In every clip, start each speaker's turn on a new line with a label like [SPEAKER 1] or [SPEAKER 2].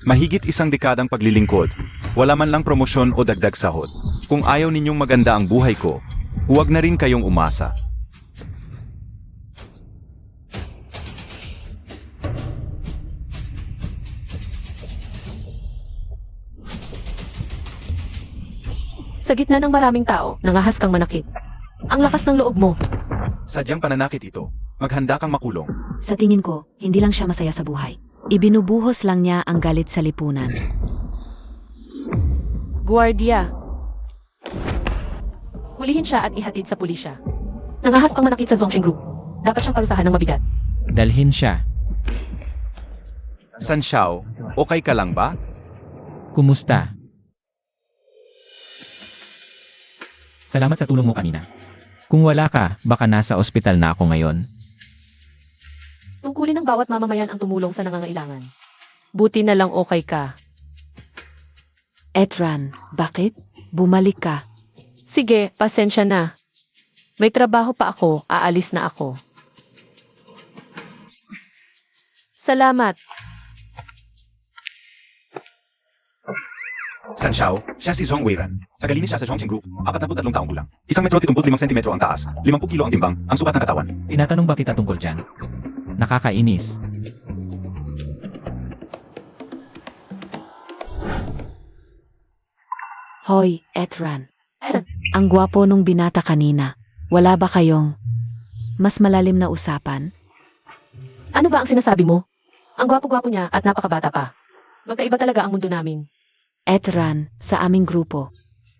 [SPEAKER 1] Mahigit isang dekadang paglilingkod. Wala man lang promosyon o dagdag sahod. Kung ayaw ninyong maganda ang buhay ko, huwag na rin kayong umasa.
[SPEAKER 2] Sa gitna ng maraming tao, nangahas kang manakit. Ang lakas ng loob mo.
[SPEAKER 1] Sadyang pananakit ito. Maghanda kang makulong.
[SPEAKER 3] Sa tingin ko, hindi lang siya masaya sa buhay. Ibinubuhos lang niya ang galit sa lipunan.
[SPEAKER 2] Guardia. Hulihin siya at ihatid sa pulisya. Nangahas pang manakit sa Zhongxing Group. Dapat siyang parusahan ng mabigat.
[SPEAKER 4] Dalhin siya.
[SPEAKER 1] San Xiao, okay ka lang ba?
[SPEAKER 4] Kumusta? Salamat sa tulong mo kanina. Kung wala ka, baka nasa ospital na ako ngayon.
[SPEAKER 2] Tungkulin ng bawat mamamayan ang tumulong sa nangangailangan. Buti na lang okay ka.
[SPEAKER 3] Etran, bakit? Bumalik ka.
[SPEAKER 2] Sige, pasensya na. May trabaho pa ako, aalis na ako. Salamat.
[SPEAKER 1] San Xiao, siya si Zhong Weiran. Tagalinis siya sa Zhongqing Group, 43 taong gulang. 1 metro at 75 sentimetro ang taas, 50 kilo ang timbang, ang sukat ng katawan.
[SPEAKER 4] Tinatanong ba kita tungkol dyan? Nakakainis.
[SPEAKER 3] Hoy, Etran. Ang gwapo nung binata kanina. Wala ba kayong mas malalim na usapan?
[SPEAKER 2] Ano ba ang sinasabi mo? Ang gwapo-gwapo niya at napakabata pa. Magkaiba talaga ang mundo namin.
[SPEAKER 3] Etran, sa aming grupo.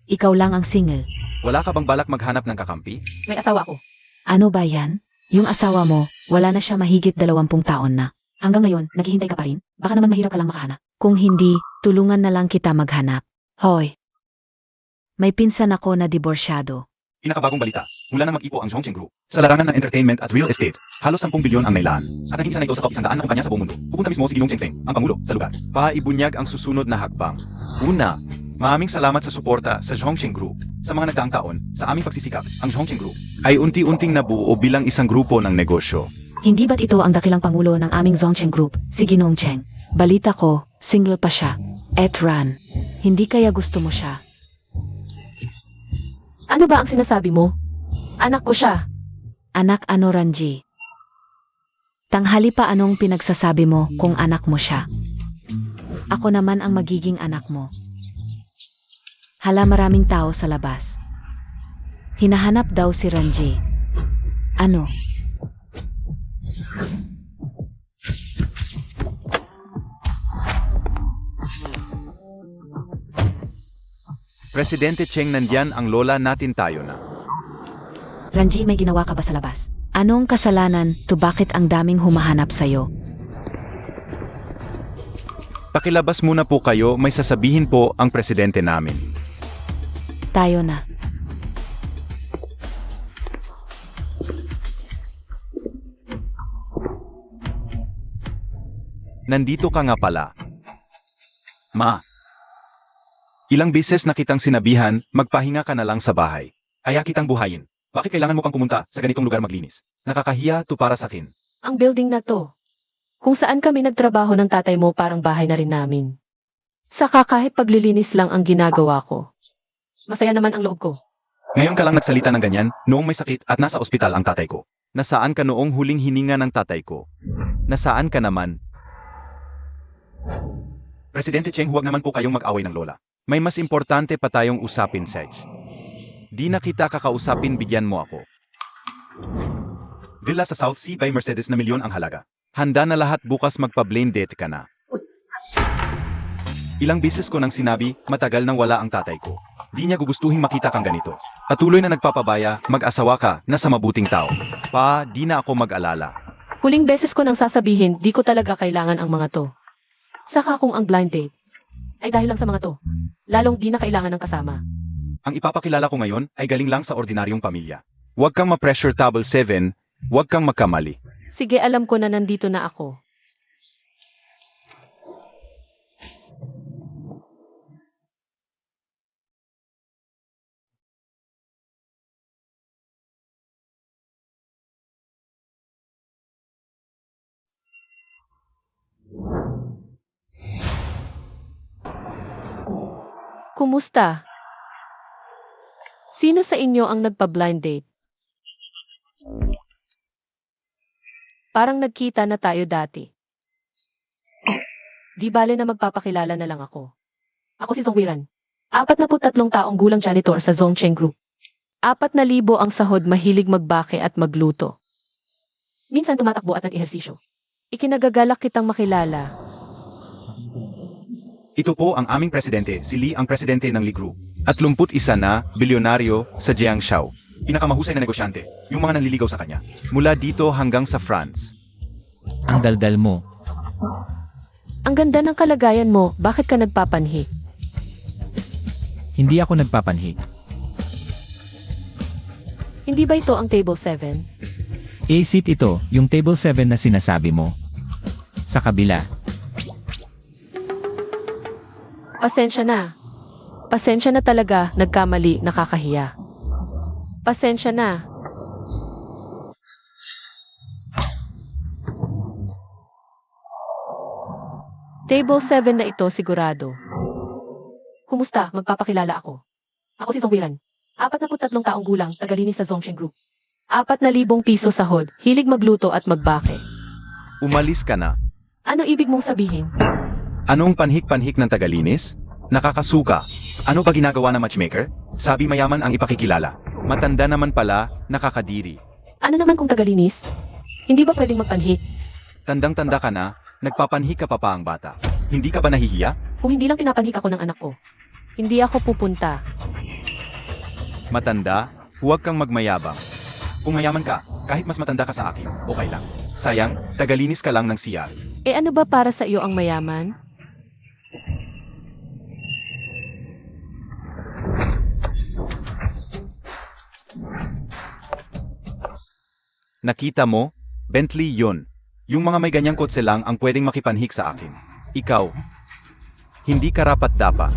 [SPEAKER 3] Ikaw lang ang single.
[SPEAKER 1] Wala ka bang balak maghanap ng kakampi?
[SPEAKER 2] May asawa ako.
[SPEAKER 3] Ano ba yan? Yung asawa mo, wala na siya mahigit 20 taon na. Hanggang ngayon, naghihintay ka pa rin? Baka naman mahirap ka lang makahanap. Kung hindi, tulungan na lang kita maghanap. Hoy. May pinsan ako na diborsyado.
[SPEAKER 1] Pinakabagong balita, mula nang mag-ipo ang Zhongqing Group sa larangan ng entertainment at real estate, halos 10 bilyon ang nailaan. At naging isa na ito sa top 100 na kumpanya sa buong mundo. Pupunta mismo si Gilong Chengfeng, ang pangulo, sa lugar. Paibunyag ang susunod na hakbang. Una, maraming salamat sa suporta sa Zhongqing Group. Sa mga nagdaang taon, sa aming pagsisikap, ang Zhongqing Group ay unti-unting nabuo bilang isang grupo ng negosyo.
[SPEAKER 3] Hindi ba't ito ang dakilang pangulo ng aming Zhongcheng Group, si Ginong Cheng? Balita ko, single pa siya. Etran, hindi kaya gusto mo siya?
[SPEAKER 2] Ano ba ang sinasabi mo? Anak ko siya.
[SPEAKER 3] Anak ano, Ranji? Tanghali pa anong pinagsasabi mo kung anak mo siya? Ako naman ang magiging anak mo. Hala, maraming tao sa labas. Hinahanap daw si Ranji. Ano?
[SPEAKER 1] Presidente Cheng, nandyan ang lola natin, tayo na.
[SPEAKER 3] Ranji, may ginawa ka ba sa labas? Anong kasalanan to bakit ang daming humahanap sa'yo?
[SPEAKER 1] Pakilabas muna po kayo, may sasabihin po ang presidente namin.
[SPEAKER 3] Tayo na.
[SPEAKER 1] Nandito ka nga pala. Ma. Ilang beses na kitang sinabihan, magpahinga ka na lang sa bahay. Kaya kitang buhayin. Bakit kailangan mo pang pumunta sa ganitong lugar maglinis? Nakakahiya to para sa akin.
[SPEAKER 2] Ang building na to. Kung saan kami nagtrabaho ng tatay mo, parang bahay na rin namin. Saka kahit paglilinis lang ang ginagawa ko. Masaya naman ang loob ko.
[SPEAKER 1] Ngayon ka lang nagsalita ng ganyan, noong may sakit at nasa ospital ang tatay ko. Nasaan ka noong huling hininga ng tatay ko? Nasaan ka naman? Presidente Cheng, huwag naman po kayong mag-away ng lola. May mas importante pa tayong usapin, Sedge. Di na kita kakausapin, bigyan mo ako. Villa sa South Sea by Mercedes na milyon ang halaga. Handa na lahat, bukas magpa-blind date ka na. Ilang beses ko nang sinabi, matagal nang wala ang tatay ko. Di niya gugustuhin makita kang ganito. Patuloy na nagpapabaya, mag-asawa ka, na sa mabuting tao. Pa, di na ako mag-alala.
[SPEAKER 2] Huling beses ko nang sasabihin, di ko talaga kailangan ang mga to. Saka kung ang blind date ay dahil lang sa mga to, lalong di na kailangan ng kasama.
[SPEAKER 1] Ang ipapakilala ko ngayon ay galing lang sa ordinaryong pamilya. Huwag kang ma-pressure, Table 7, huwag kang magkamali.
[SPEAKER 2] Sige, alam ko na nandito na ako. Kumusta? Sino sa inyo ang nagpa-blind date? Parang nagkita na tayo dati. Di bale na magpapakilala na lang ako. Ako si Zongwiran. 43 taong gulang janitor sa Zongcheng Group. 4,000 ang sahod, mahilig magbake at magluto. Minsan tumatakbo at nag-ehersisyo. Ikinagagalak kitang makilala.
[SPEAKER 1] Ito po ang aming presidente, si Lee ang presidente ng Lee Group. At 21 na bilyonaryo sa Jiangshao. Pinakamahusay na negosyante, yung mga nanliligaw sa kanya. Mula dito hanggang sa France.
[SPEAKER 4] Ang daldal mo.
[SPEAKER 2] Ang ganda ng kalagayan mo, bakit ka nagpapanhi?
[SPEAKER 4] Hindi ako nagpapanhi.
[SPEAKER 2] Hindi ba ito ang table 7?
[SPEAKER 4] A-seat ito, yung table 7 na sinasabi mo. Sa kabila.
[SPEAKER 2] Pasensya na. Pasensya na talaga, nagkamali, nakakahiya. Pasensya na. Table 7 na ito sigurado. Kumusta? Magpapakilala ako. Ako si Zongwiran. 43 taong gulang, tagalinis sa Zongcheng Group. 4,000 piso sahod, hilig magluto at magbake.
[SPEAKER 1] Umalis ka na.
[SPEAKER 2] Ano ibig mong sabihin?
[SPEAKER 1] Anong panhik-panhik ng tagalinis? Nakakasuka. Ano ba ginagawa ng matchmaker? Sabi mayaman ang ipakikilala. Matanda naman pala, nakakadiri.
[SPEAKER 2] Ano naman kung tagalinis? Hindi ba pwedeng magpanhik?
[SPEAKER 1] Tandang-tanda ka na, nagpapanhik ka pa ang bata. Hindi ka ba nahihiya?
[SPEAKER 2] Kung hindi lang pinapanhik ako ng anak ko, hindi ako pupunta.
[SPEAKER 1] Matanda, huwag kang magmayabang. Kung mayaman ka, kahit mas matanda ka sa akin, okay lang. Sayang, tagalinis ka lang ng CR.
[SPEAKER 2] Eh ano ba para sa iyo ang mayaman?
[SPEAKER 1] Nakita mo? Bentley yun. Yung mga may ganyang kotse lang ang pwedeng makipanhik sa akin. Ikaw, hindi karapat-dapat.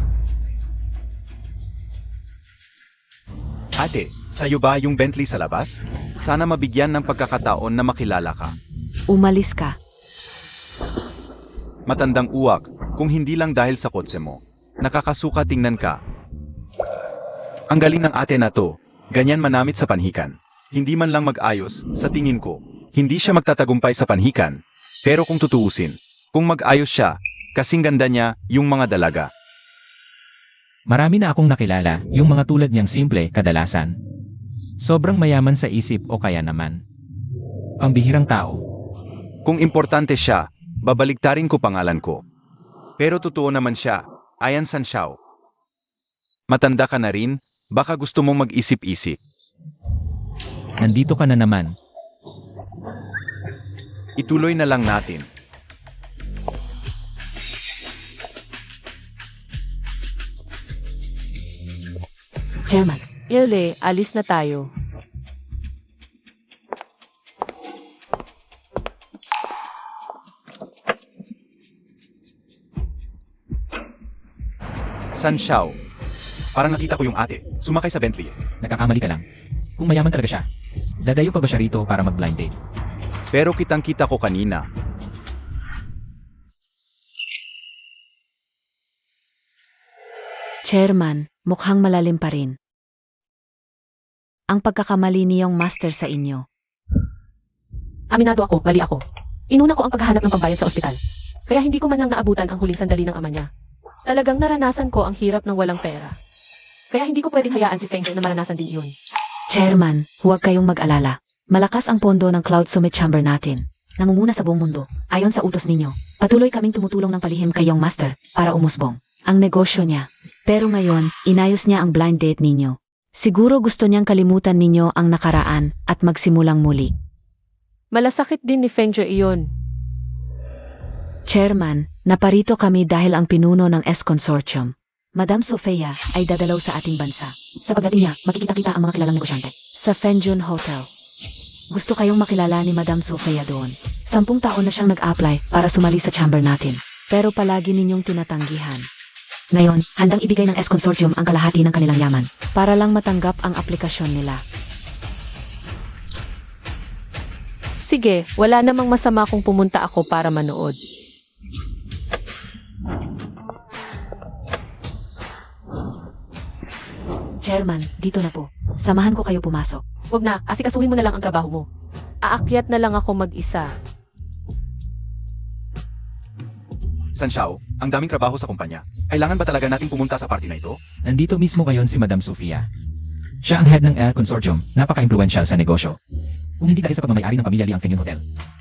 [SPEAKER 1] Ate, sa'yo ba yung Bentley sa labas? Sana mabigyan ng pagkakataon na makilala ka.
[SPEAKER 3] Umalis ka.
[SPEAKER 1] Matandang uwak, kung hindi lang dahil sa kotse mo. Nakakasuka tingnan ka. Ang galing ng ate na to, ganyan manamit sa panhikan. Hindi man lang mag-ayos, sa tingin ko. Hindi siya magtatagumpay sa panhikan. Pero kung tutuusin, kung mag-ayos siya, kasing ganda niya, yung mga dalaga.
[SPEAKER 4] Marami na akong nakilala, yung mga tulad niyang simple, kadalasan. Sobrang mayaman sa isip o kaya naman. Pambihirang tao.
[SPEAKER 1] Kung importante siya, babaliktarin ko pangalan ko. Pero totoo naman siya, Ayan Sanxiao. Matanda ka na rin, baka gusto mong mag-isip-isip.
[SPEAKER 4] Nandito ka na naman.
[SPEAKER 1] Ituloy na lang natin.
[SPEAKER 3] Chairman.
[SPEAKER 2] Ile, alis na tayo.
[SPEAKER 1] Sanxiao. Parang nakita ko yung ate, sumakay sa Bentley.
[SPEAKER 4] Nagkakamali ka lang. Kung mayaman talaga siya, dadayo pa ba siya rito para mag-blind date?
[SPEAKER 1] Pero kitang-kita ko kanina.
[SPEAKER 3] Chairman, mukhang malalim pa rin. Ang pagkakamali niyong master sa inyo.
[SPEAKER 2] Aminado ako, mali ako. Inuna ko ang paghahanap ng pambayad sa ospital. Kaya hindi ko man lang naabutan ang huling sandali ng ama niya. Talagang naranasan ko ang hirap ng walang pera. Kaya hindi ko pwedeng hayaan si Feng Zheng na maranasan din iyon.
[SPEAKER 3] Chairman, huwag kayong mag-alala. Malakas ang pondo ng Cloud Summit Chamber natin. Nangunguna sa buong mundo. Ayon sa utos ninyo, patuloy kaming tumutulong ng palihim kay Young Master para umusbong ang negosyo niya. Pero ngayon, inayos niya ang blind date ninyo. Siguro gusto niyang kalimutan ninyo ang nakaraan at magsimulang muli.
[SPEAKER 2] Malasakit din ni Feng Zheng iyon.
[SPEAKER 3] Chairman, naparito kami dahil ang pinuno ng S-Consortium, Madam Sofia, ay dadalaw sa ating bansa. Sa pagdating niya, makikita-kita ang mga kilalang negosyante sa Fenjun Hotel. Gusto kayong makilala ni Madam Sofia doon. 10 taon na siyang nag-apply para sumali sa chamber natin. Pero palagi ninyong tinatanggihan. Ngayon, handang ibigay ng S-Consortium ang kalahati ng kanilang yaman para lang matanggap ang aplikasyon nila.
[SPEAKER 2] Sige, wala namang masama kung pumunta ako para manood.
[SPEAKER 3] Chairman, dito na po. Samahan ko kayo pumasok.
[SPEAKER 2] Huwag na, asikasuhin mo na lang ang trabaho mo. Aakyat na lang ako mag-isa.
[SPEAKER 1] Sanxiao, ang daming trabaho sa kumpanya. Kailangan ba talaga nating pumunta sa party na ito?
[SPEAKER 4] Nandito mismo ngayon si Madam Sofia. Siya ang head ng Air Consortium, napaka-influential sa negosyo. Kung hindi dahil sa pagmamayari ng pamilya Lee ang Fengyun Hotel,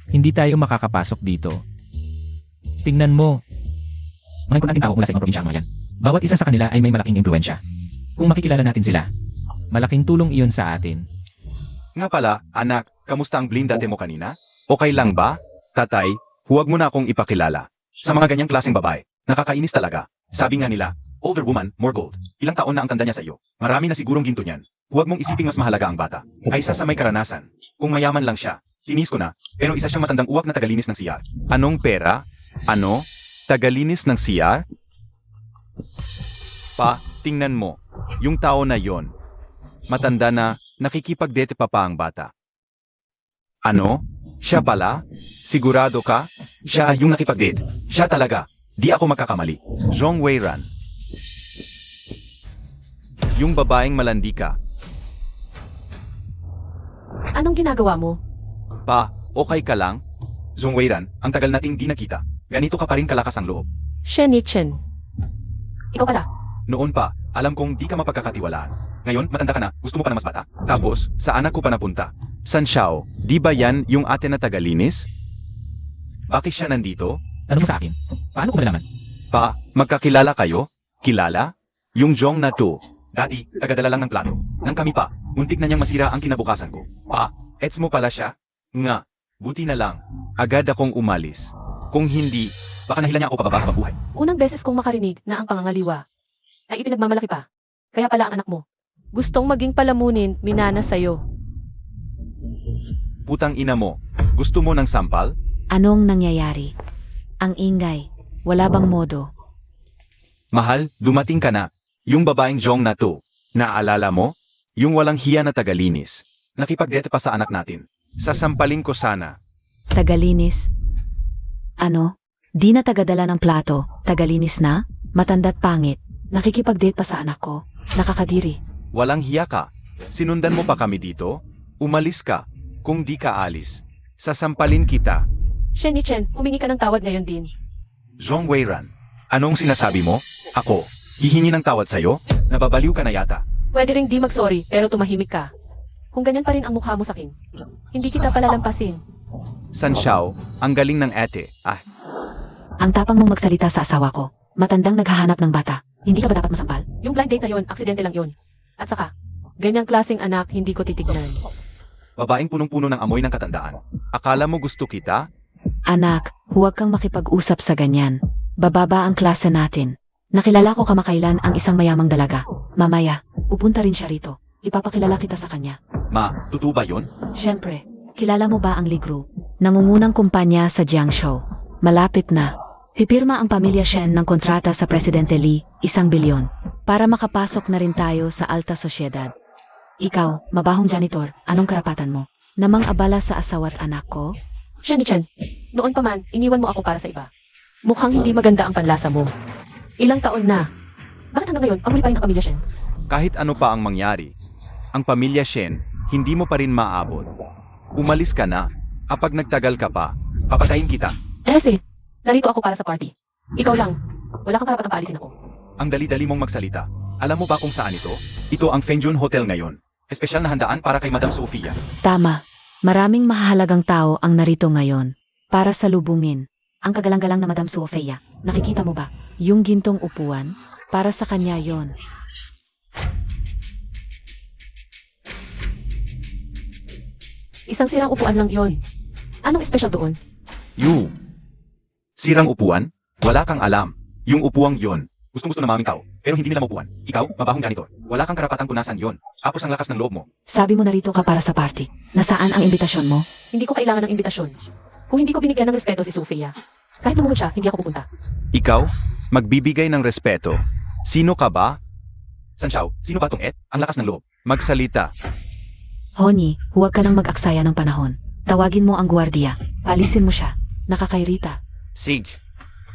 [SPEAKER 4] hindi tayo makakapasok dito. Tingnan mo. Mga importanteng tao mula sa ibang probinsya ang mga yan. Bawat isa sa kanila ay may malaking impluensya. Kung makikilala natin sila, malaking tulong iyon sa atin.
[SPEAKER 1] Nga pala, anak, kamusta ang blindate mo kanina? Okay lang ba? Tatay, huwag mo na akong ipakilala. Sa mga ganyang klaseng babae, nakakainis talaga. Sabi nga nila, older woman, more gold. Ilang taon na ang tanda niya sa iyo. Marami na sigurong ginto niyan. Huwag mong isiping mas mahalaga ang bata. Kaysa sa may karanasan. Kung mayaman lang siya, tinis ko na, pero isa siyang matandang uwak na tagalinis ng CR. Anong pera? Ano? Tagalinis ng CR? Pa, tingnan mo. Yung tao na yon. Matanda na, nakikipagdete pa ang bata. Ano? Siya pala? Sigurado ka? Siya yung nakipag-date. Siya talaga. Di ako magkakamali. Zhong Weiran. Yung babaeng malandi ka.
[SPEAKER 2] Anong ginagawa mo?
[SPEAKER 1] Pa, okay ka lang? Zhong Weiran, ang tagal nating di nakita. Ganito ka pa rin kalakas ang loob.
[SPEAKER 2] Shen Chen. Ikaw pala.
[SPEAKER 1] Noon pa, alam kong di ka mapagkakatiwalaan. Ngayon, matanda ka na, gusto mo pa na mas bata? Tapos, sa anak ko pa napunta. Sanxiao, di ba yan yung ate na tagalinis? Bakit siya nandito?
[SPEAKER 4] Ano mo sa akin? Paano ko malalaman?
[SPEAKER 1] Pa, magkakilala kayo? Kilala? Yung Jong na to. Dati, tagadala lang ng plato. Nang kami pa, muntik na niyang masira ang kinabukasan ko. Pa, ets mo pala siya? Nga, buti na lang. Agad akong umalis. Kung hindi, baka nahilan niya ako pababa mabuhay.
[SPEAKER 2] Unang beses kong makarinig na ang pangangaliwa ay ipinagmamalaki pa. Kaya pala ang anak mo. Gustong maging palamunin, minana sa'yo.
[SPEAKER 1] Putang ina mo, gusto mo ng sampal?
[SPEAKER 3] Anong nangyayari? Ang ingay. Wala bang modo?
[SPEAKER 1] Mahal, dumating ka na. Yung babaeng Jong na to. Naalala mo? Yung walang hiya na tagalinis. Nakipagdete pa sa anak natin. Sasampalin ko sana.
[SPEAKER 3] Tagalinis? Ano? Di na tagadala ng plato. Tagalinis na? Matanda't pangit. Nakikipag-date pa sa anak ko. Nakakadiri.
[SPEAKER 1] Walang hiya ka. Sinundan mo pa kami dito? Umalis ka. Kung di ka alis. Sasampalin kita.
[SPEAKER 2] Shen Chen, humingi ka ng tawad ngayon din.
[SPEAKER 1] Zhong Weiran. Anong sinasabi mo? Ako. Hihingi ng tawad sa'yo? Nababaliw ka na yata.
[SPEAKER 2] Pwede ring di mag-sorry, pero tumahimik ka. Kung ganyan pa rin ang mukha mo sa akin, hindi kita palalampasin.
[SPEAKER 1] Sanxiao, ang galing ng ate. Ah,
[SPEAKER 3] Ang tapang mong magsalita sa asawa ko. Matandang naghahanap ng bata. Hindi ka ba dapat masampal?
[SPEAKER 2] Yung blind date na yon, aksidente lang yon. At saka, ganyang klaseng anak hindi ko titignan.
[SPEAKER 1] babaeng punong-puno ng amoy ng katandaan. Akala mo gusto kita?
[SPEAKER 3] Anak, huwag kang makipag-usap sa ganyan. Bababa ang klase natin. Nakilala ko kamakailan ang isang mayamang dalaga. Mamaya, pupunta rin siya rito. Ipapakilala kita sa kanya.
[SPEAKER 1] Ma, totoo ba yun?
[SPEAKER 3] Siyempre, kilala mo ba ang Lee Group? Nangungunang kumpanya sa Jiangsu. Malapit na. Pipirma ang pamilya Shen ng kontrata sa Presidente Lee, 1 bilyon. Para makapasok na rin tayo sa alta sosyedad. Ikaw, mabahong janitor, anong karapatan mo? Namang abala sa asawa't anak ko?
[SPEAKER 2] Shen Chen, noon pa man, iniwan mo ako para sa iba. Mukhang hindi maganda ang panlasa mo. Ilang taon na. Bakit hanggang ngayon, amuli pa rin ang pamilya Shen?
[SPEAKER 1] Kahit ano pa ang mangyari, ang pamilya Shen, hindi mo pa rin maabot. Umalis ka na. Kapag nagtagal ka pa, papatayin kita.
[SPEAKER 2] Kasi, narito ako para sa party. Ikaw lang. Wala kang karapatang paalisin ako.
[SPEAKER 1] Ang dali-dali mong magsalita. Alam mo ba kung saan ito? Ito ang Fengjun Hotel ngayon. Espesyal na handaan para kay Madam Sofia.
[SPEAKER 3] Tama. Maraming mahalagang tao ang narito ngayon. Para salubungin. Ang kagalang-galang na Madam Sofia. Nakikita mo ba? Yung gintong upuan? Para sa kanya yon.
[SPEAKER 2] Isang sirang upuan lang yon. Anong espesyal doon?
[SPEAKER 1] You. Sirang upuan? Wala kang alam. Yung upuang yon. Gustong-gusto na maming tao, pero hindi nila mapuan. Ikaw, mabahong janitor. Wala kang karapatang punasan yon. Apos ang lakas ng loob mo.
[SPEAKER 3] Sabi mo narito ka para sa party. Nasaan ang imbitasyon mo?
[SPEAKER 2] Hindi ko kailangan ng imbitasyon. Kung hindi ko binigyan ng respeto si Sofia, kahit lumuhod siya, hindi ako pupunta.
[SPEAKER 1] Ikaw, magbibigay ng respeto. Sino ka ba? Sanxiao, sino ba tong Et? Ang lakas ng loob. Magsalita.
[SPEAKER 3] Honey, huwag ka nang mag-aksaya ng panahon. Tawagin mo ang gwardiya. Palisin mo siya. Nakakairita.
[SPEAKER 1] Sage.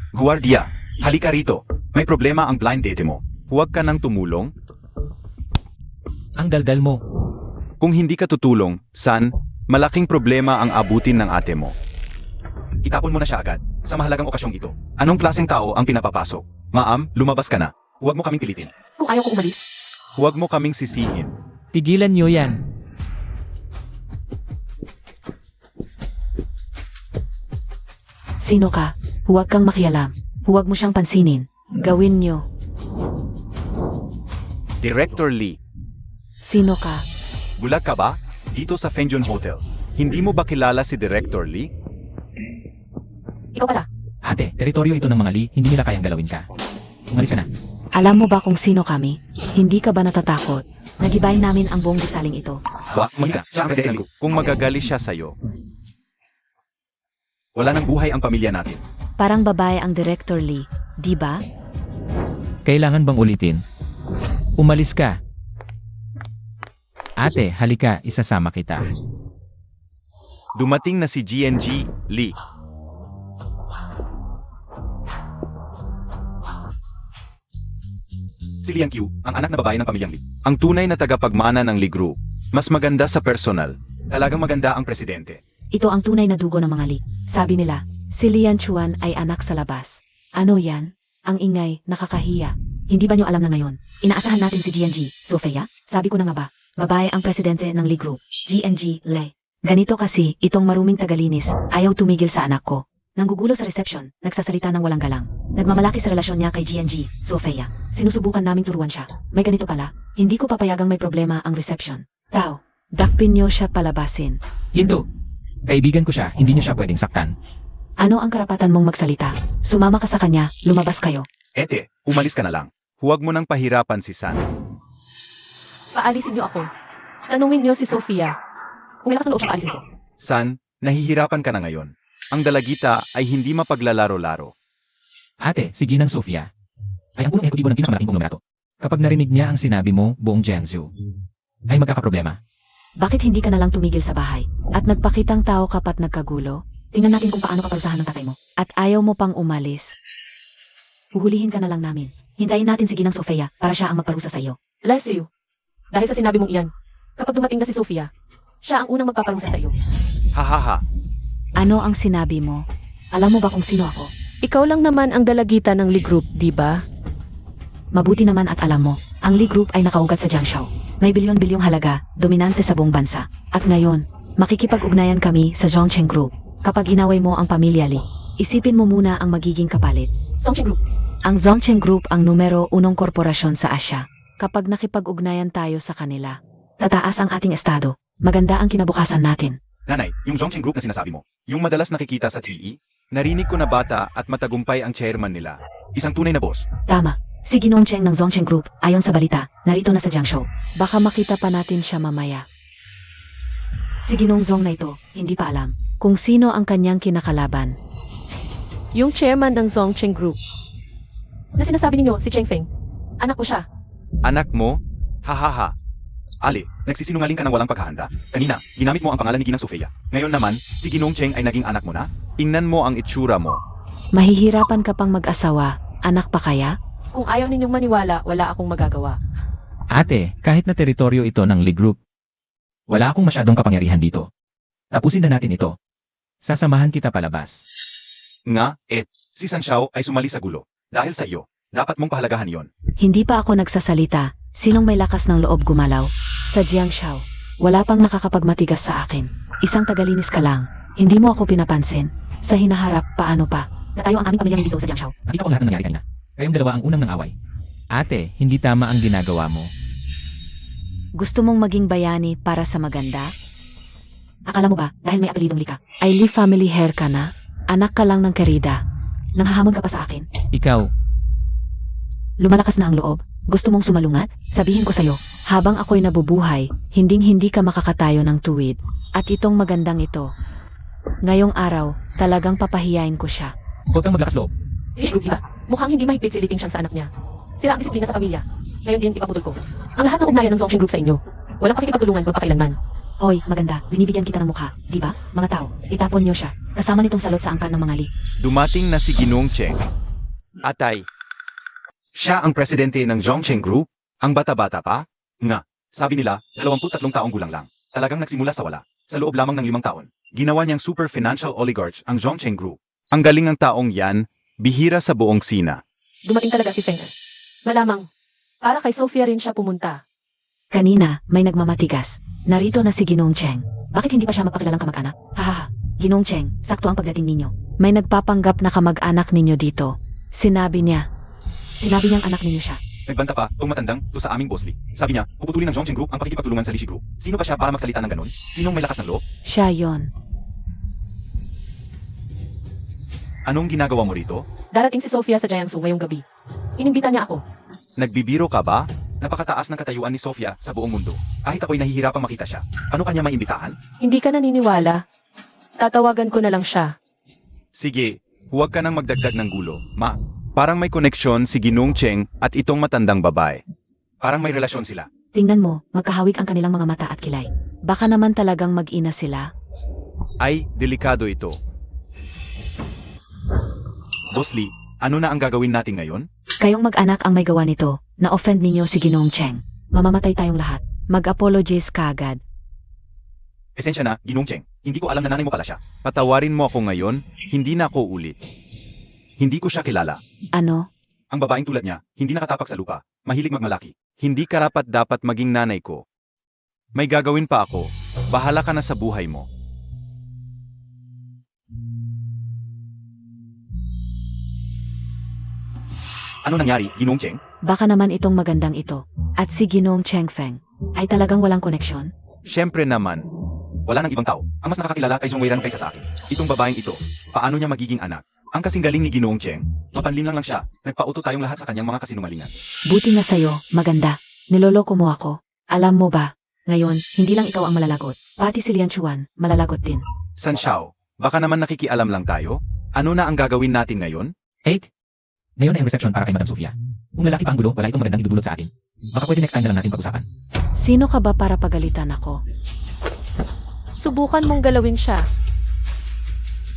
[SPEAKER 1] Guardia, halika rito. May problema ang blind date mo. Huwag ka nang tumulong.
[SPEAKER 4] Ang daldal mo.
[SPEAKER 1] Kung hindi ka tutulong, San, malaking problema ang abutin ng ate mo. Itapon mo na siya agad, sa mahalagang okasyong ito. Anong klaseng tao ang pinapapasok? Ma'am, lumabas ka na. Huwag mo kaming pilitin.
[SPEAKER 2] Kung ayaw ko umalis,
[SPEAKER 1] Huwag mo kaming sisihin.
[SPEAKER 4] Tigilan niyo yan.
[SPEAKER 3] Sino ka? Huwag kang makialam. Huwag mo siyang pansinin. Gawin niyo.
[SPEAKER 1] Director Lee,
[SPEAKER 3] Sino ka?
[SPEAKER 1] bulag ka ba? Dito sa Fengjun Hotel. Hindi mo ba kilala si Director Lee?
[SPEAKER 2] ikaw pala.
[SPEAKER 4] Ate, teritoryo ito ng mga Lee, hindi nila kayang galawin ka. Umalis ka na.
[SPEAKER 3] Alam mo ba kung sino kami? Hindi ka ba natatakot? Nagibayin namin ang buong gusaling ito.
[SPEAKER 1] Mahiga, siya ang presidente. Kung magagali siya sa'yo, wala nang buhay ang pamilya natin.
[SPEAKER 3] Parang babae ang Director Lee, di ba?
[SPEAKER 4] Kailangan bang ulitin? Umalis ka. Ate, halika, isasama kita.
[SPEAKER 1] Dumating na si GNG Lee. Si Liang Qiu, ang anak na babae ng pamilyang Lee. Ang tunay na tagapagmana ng Lee Group. Mas maganda sa personal. Talagang maganda ang presidente.
[SPEAKER 3] Ito ang tunay na dugo ng mga Lee. Sabi nila, si Lian Chuan ay anak sa labas. Ano yan? Ang ingay, nakakahiya. Hindi ba niyo alam na ngayon? Inaasahan natin si GNG, Sofia? Sabi ko na nga ba? Babae ang presidente ng Lee Group, GNG Lee. Ganito kasi, itong maruming tagalinis, ayaw tumigil sa anak ko. Nanggugulo sa reception, nagsasalita ng walang galang. Nagmamalaki sa relasyon niya kay GNG, Sofia. Sinusubukan naming turuan siya. May ganito pala, hindi ko papayagang may problema ang reception. Tao, dakpin niyo siya palabasin.
[SPEAKER 4] Hinto. Kaibigan ko siya, hindi niyo siya pwedeng saktan.
[SPEAKER 3] Ano ang karapatan mong magsalita? Sumama ka sa kanya, lumabas kayo.
[SPEAKER 1] Ete, umalis ka na lang. Huwag mo nang pahirapan si San.
[SPEAKER 2] Paalisin niyo ako. Tanungin niyo si Sofia. Kung may lakas ng loob siya, paalisin ko.
[SPEAKER 1] San, nahihirapan ka na ngayon. Ang dalagita ay hindi mapaglalaro-laro.
[SPEAKER 4] Ate, si Ginang Sofia. Ay ang unang ekutibo ng pinakamalaking konglomerato. Kapag narinig niya ang sinabi mo, buong Jiangsu ay magkakaproblema.
[SPEAKER 3] Bakit hindi ka na lang tumigil sa bahay? At nagpakitang tao kapat nagkagulo? Tingnan natin kung paano kaparusahan ng tatay mo. At ayaw mo pang umalis. Huhulihin ka na lang namin. Hintayin natin si Ginang Sofia para siya ang magparusa sa iyo.
[SPEAKER 2] Bless you. Dahil sa sinabi mong iyan, kapag dumating na si Sofia, siya ang unang magpaparusa sa iyo.
[SPEAKER 1] Hahaha.
[SPEAKER 3] Ano ang sinabi mo? Alam mo ba kung sino ako?
[SPEAKER 2] Ikaw lang naman ang dalagita ng Lee Group, di ba?
[SPEAKER 3] Mabuti naman at alam mo, ang Lee Group ay nakaugat sa Jiangshao. May bilyon-bilyong halaga, dominante sa buong bansa. At ngayon, makikipag-ugnayan kami sa Zhongcheng Group. Kapag inaway mo ang pamilya Lee, isipin mo muna ang magiging kapalit.
[SPEAKER 2] Songcheng Group.
[SPEAKER 3] Ang Zhongcheng Group ang numero 1 korporasyon sa Asya. Kapag nakipag-ugnayan tayo sa kanila, tataas ang ating estado. Maganda ang kinabukasan natin.
[SPEAKER 1] Nanay, yung Zhongcheng Group na sinasabi mo, yung madalas nakikita sa TV, narinig ko na bata at matagumpay ang chairman nila. Isang tunay na boss.
[SPEAKER 3] Tama. Si Ginong Cheng ng Zhongcheng Group, ayon sa balita, narito na sa Jiangshou. Baka makita pa natin siya mamaya. Si Ginong Zong na ito, hindi pa alam kung sino ang kanyang kinakalaban.
[SPEAKER 2] Yung chairman ng Zhongcheng Group. Na sinasabi ninyo, si Cheng Feng. Anak ko siya.
[SPEAKER 1] Anak mo? Hahaha. Ali, nagsisinungaling ka ng walang paghahanda. Kanina, ginamit mo ang pangalan ni Ginang Sofia. Ngayon naman, si Ginong Cheng ay naging anak mo na? Tingnan mo ang itsura mo.
[SPEAKER 3] Mahihirapan ka pang mag-asawa, anak pa kaya?
[SPEAKER 2] Kung ayaw ninyong maniwala, wala akong magagawa.
[SPEAKER 4] Ate, kahit na teritoryo ito ng Lee Group, wala akong masyadong kapangyarihan dito. Tapusin na natin ito. Sasamahan kita palabas.
[SPEAKER 1] Nga, si San Xiao ay sumali sa gulo. Dahil sa iyo, dapat mong pahalagahan iyon.
[SPEAKER 3] Hindi pa ako nagsasalita. Sinong may lakas ng loob gumalaw? Sa Jiangshao, wala pang nakakapagmatigas sa akin. Isang tagalinis ka lang. Hindi mo ako pinapansin. Sa hinaharap, paano pa? Natayo ang aming pamilya dito sa Jiangshao.
[SPEAKER 4] Nakita ko lahat ng nangyari kanina. Kayong dalawa ang unang nang-away. Ate, hindi tama ang ginagawa mo.
[SPEAKER 3] Gusto mong maging bayani para sa maganda? Akala mo ba, dahil may apelidong Lika, ay Lee family hair ka na? Anak ka lang ng Kerida. Nanghahamon ka pa sa akin?
[SPEAKER 4] Ikaw,
[SPEAKER 3] Lumalakas na ang loob. Gusto mong sumalungat? Sabihin ko sa'yo, habang ako'y nabubuhay, hinding-hindi ka makakatayo ng tuwid. At itong magandang ito. Ngayong araw, talagang papahiyain ko siya.
[SPEAKER 4] huwag kang maglakas loob.
[SPEAKER 2] Lee Group, diba? Mukhang hindi mahigpit si Li Tingxiang sa anak niya. Sira ang disiplina sa pamilya. Ngayon din, ipaputol ko. Ang lahat ng ugnayan ng Zhongcheng Group sa inyo. Walang pakikipagtulungan magpakailanman.
[SPEAKER 3] Hoy, maganda, binibigyan kita ng mukha, di ba? Mga tao, itapon niyo siya. Kasama nitong salot sa angkan ng mga Lee.
[SPEAKER 1] Dumating na si Ginong Cheng. Atay. Siya ang presidente ng Zhongcheng Group? Ang bata-bata pa? Nga, Sabi nila, 23 taong gulang lang. Talagang nagsimula sa wala. Sa loob lamang ng 5 taon, ginawa niyang super financial oligarch ang Zhongcheng Group. Ang galing ng taong yan, bihira sa buong Sina.
[SPEAKER 2] Dumating talaga si Feng. Malamang, para kay Sofia rin siya pumunta.
[SPEAKER 3] Kanina, may nagmamatigas. Narito na si Ginong Cheng. Bakit hindi pa siya magpakilalang kamag-anak? Hahaha. Ginong Cheng, sakto ang pagdating ninyo. May nagpapanggap na kamag-anak ninyo dito. Sinabi niyang anak ninyo siya.
[SPEAKER 1] Nagbanta pa, tong matandang, to sa aming boss Lee. Sabi niya, puputulin ng Zhongcheng Group ang pakikipagtulungan sa Lishi Group. Sino ba siya para magsalita ng ganun? Sinong may lakas ng loob?
[SPEAKER 3] Siya yon.
[SPEAKER 1] Anong ginagawa mo rito?
[SPEAKER 2] Darating si Sofia sa Jiangsu ngayong gabi. Inimbita niya ako.
[SPEAKER 1] Nagbibiro ka ba? Napakataas ng katayuan ni Sofia sa buong mundo. Kahit ako'y nahihirapang makita siya. Paano kanya maimbitahan?
[SPEAKER 2] Hindi ka naniniwala. Tatawagan ko na lang siya.
[SPEAKER 1] Sige, huwag ka nang magdagdag ng gulo, ma. Parang may koneksyon si Ginong Cheng at itong matandang babae. Parang may relasyon sila.
[SPEAKER 3] Tingnan mo, magkahawig ang kanilang mga mata at kilay. Baka naman talagang mag-ina sila.
[SPEAKER 1] Ay, delikado ito. Boss Lee, ano na ang gagawin natin ngayon?
[SPEAKER 3] Kayong mag-anak ang may gawa nito. Na-offend ninyo si Ginong Cheng. Mamamatay tayong lahat. Mag-apologize kagad.
[SPEAKER 1] Esensya na, Ginong Cheng. Hindi ko alam na nanay mo pala siya. Patawarin mo ako ngayon, hindi na ako ulit. Hindi ko siya kilala.
[SPEAKER 3] Ano?
[SPEAKER 1] Ang babaeng tulad niya, hindi nakatapak sa lupa, mahilig magmalaki. Hindi karapat dapat maging nanay ko. May gagawin pa ako. Bahala ka na sa buhay mo. Ano nangyari, Ginong Cheng?
[SPEAKER 3] Baka naman itong magandang ito. At si Ginong Cheng Feng ay talagang walang koneksyon.
[SPEAKER 1] Siyempre naman. Wala nang ibang tao. Ang mas nakakakilala kay Zhong Weiran kaysa sa akin. Itong babaeng ito, paano niya magiging anak? Ang kasing galing ni Ginong Cheng, mapanlin lang siya. Nagpauto tayong lahat sa kanyang mga kasinungalingan.
[SPEAKER 3] Buti na sa'yo, maganda. Niloloko mo ako. Alam mo ba, ngayon, hindi lang ikaw ang malalagot. Pati si Lian Chuan, malalagot din.
[SPEAKER 1] San Xiao, baka naman nakikialam lang tayo? Ano na ang gagawin natin ngayon?
[SPEAKER 4] 8. Ngayon ay ang reception para kay Madam Sofia. Kung lalaki pa ang gulo, wala itong magandang idudulot sa atin. Baka pwede next time na lang natin pag-usapan.
[SPEAKER 3] Sino ka ba para pagalitan ako?
[SPEAKER 2] Subukan mong galawin siya.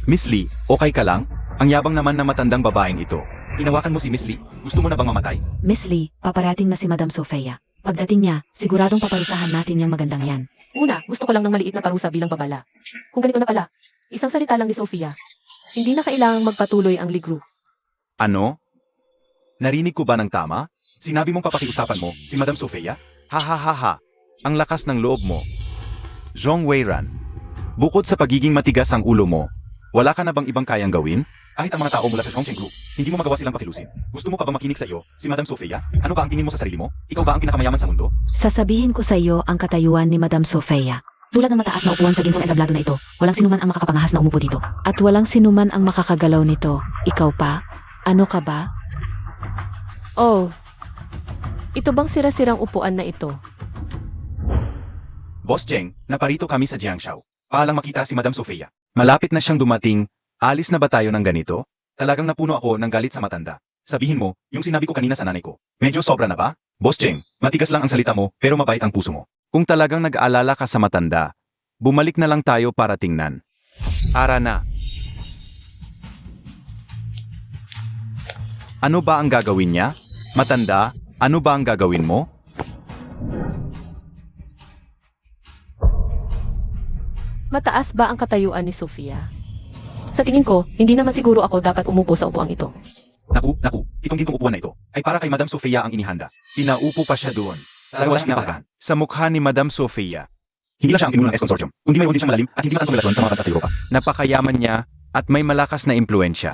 [SPEAKER 1] Miss Lee, okay ka lang? Ang yabang naman na matandang babaeng ito. Hinawakan mo si Miss Lee? Gusto mo na bang mamatay?
[SPEAKER 3] Miss Lee, paparating na si Madam Sofia. Pagdating niya, siguradong paparusahan natin yung magandang yan.
[SPEAKER 2] Una, gusto ko lang ng maliit na parusa bilang babala. Kung ganito na pala, isang salita lang ni Sofia. Hindi na kailangang magpatuloy ang Lee Group.
[SPEAKER 1] Ano? Narinig ko ba ng tama? Sinabi mong papakiusapan mo si Madam Sofia? Ha ha ha ha. Ang lakas ng loob mo. Zhong Weiran. Bukod sa pagiging matigas ang ulo mo, wala ka na bang ibang kayang gawin? Kahit ang mga tao mula sa Zhongcheng Group, hindi mo magawa silang pakilusin. Gusto mo pa ba makinig sa iyo, si Madam Sofia? Ano ba ang tingin mo sa sarili mo? Ikaw ba ang pinakamayaman sa mundo?
[SPEAKER 3] Sasabihin ko sa iyo ang katayuan ni Madam Sofia. Tulad ng mataas na upuan sa gintong entablado na ito, walang sinuman ang makakapangahas na umupo dito. At walang sinuman ang makakagalaw nito. Ikaw pa? Ano ka ba?
[SPEAKER 2] Oh, ito bang sira-sirang upuan na ito?
[SPEAKER 1] Boss Cheng, naparito kami sa Jiangshao. Paalang makita si Madam Sofia. Malapit na siyang dumating. Alis na ba tayo ng ganito? Talagang napuno ako ng galit sa matanda. Sabihin mo, yung sinabi ko kanina sa nanay ko. Medyo sobra na ba? Boss Cheng, matigas lang ang salita mo, pero mabait ang puso mo. Kung talagang nag-aalala ka sa matanda, bumalik na lang tayo para tingnan. Ara na. Ano ba ang gagawin niya? Matanda, ano ba ang gagawin mo?
[SPEAKER 2] Mataas ba ang katayuan ni Sofia? Sa tingin ko, hindi naman siguro ako dapat umupo sa upuang ito.
[SPEAKER 1] Naku, itong gintong upuan na ito ay para kay Madam Sofia ang inihanda. Pinaupo pa siya doon. Talaga wala siyang pinapagahan. Sa mukha ni Madam Sofia. Hindi lang siya ang pinuno ng S-Consortium, kundi mayroon din siyang malalim at hindi matang relasyon sa mga bansa sa Europa. Napakayaman niya at may malakas na impluensya.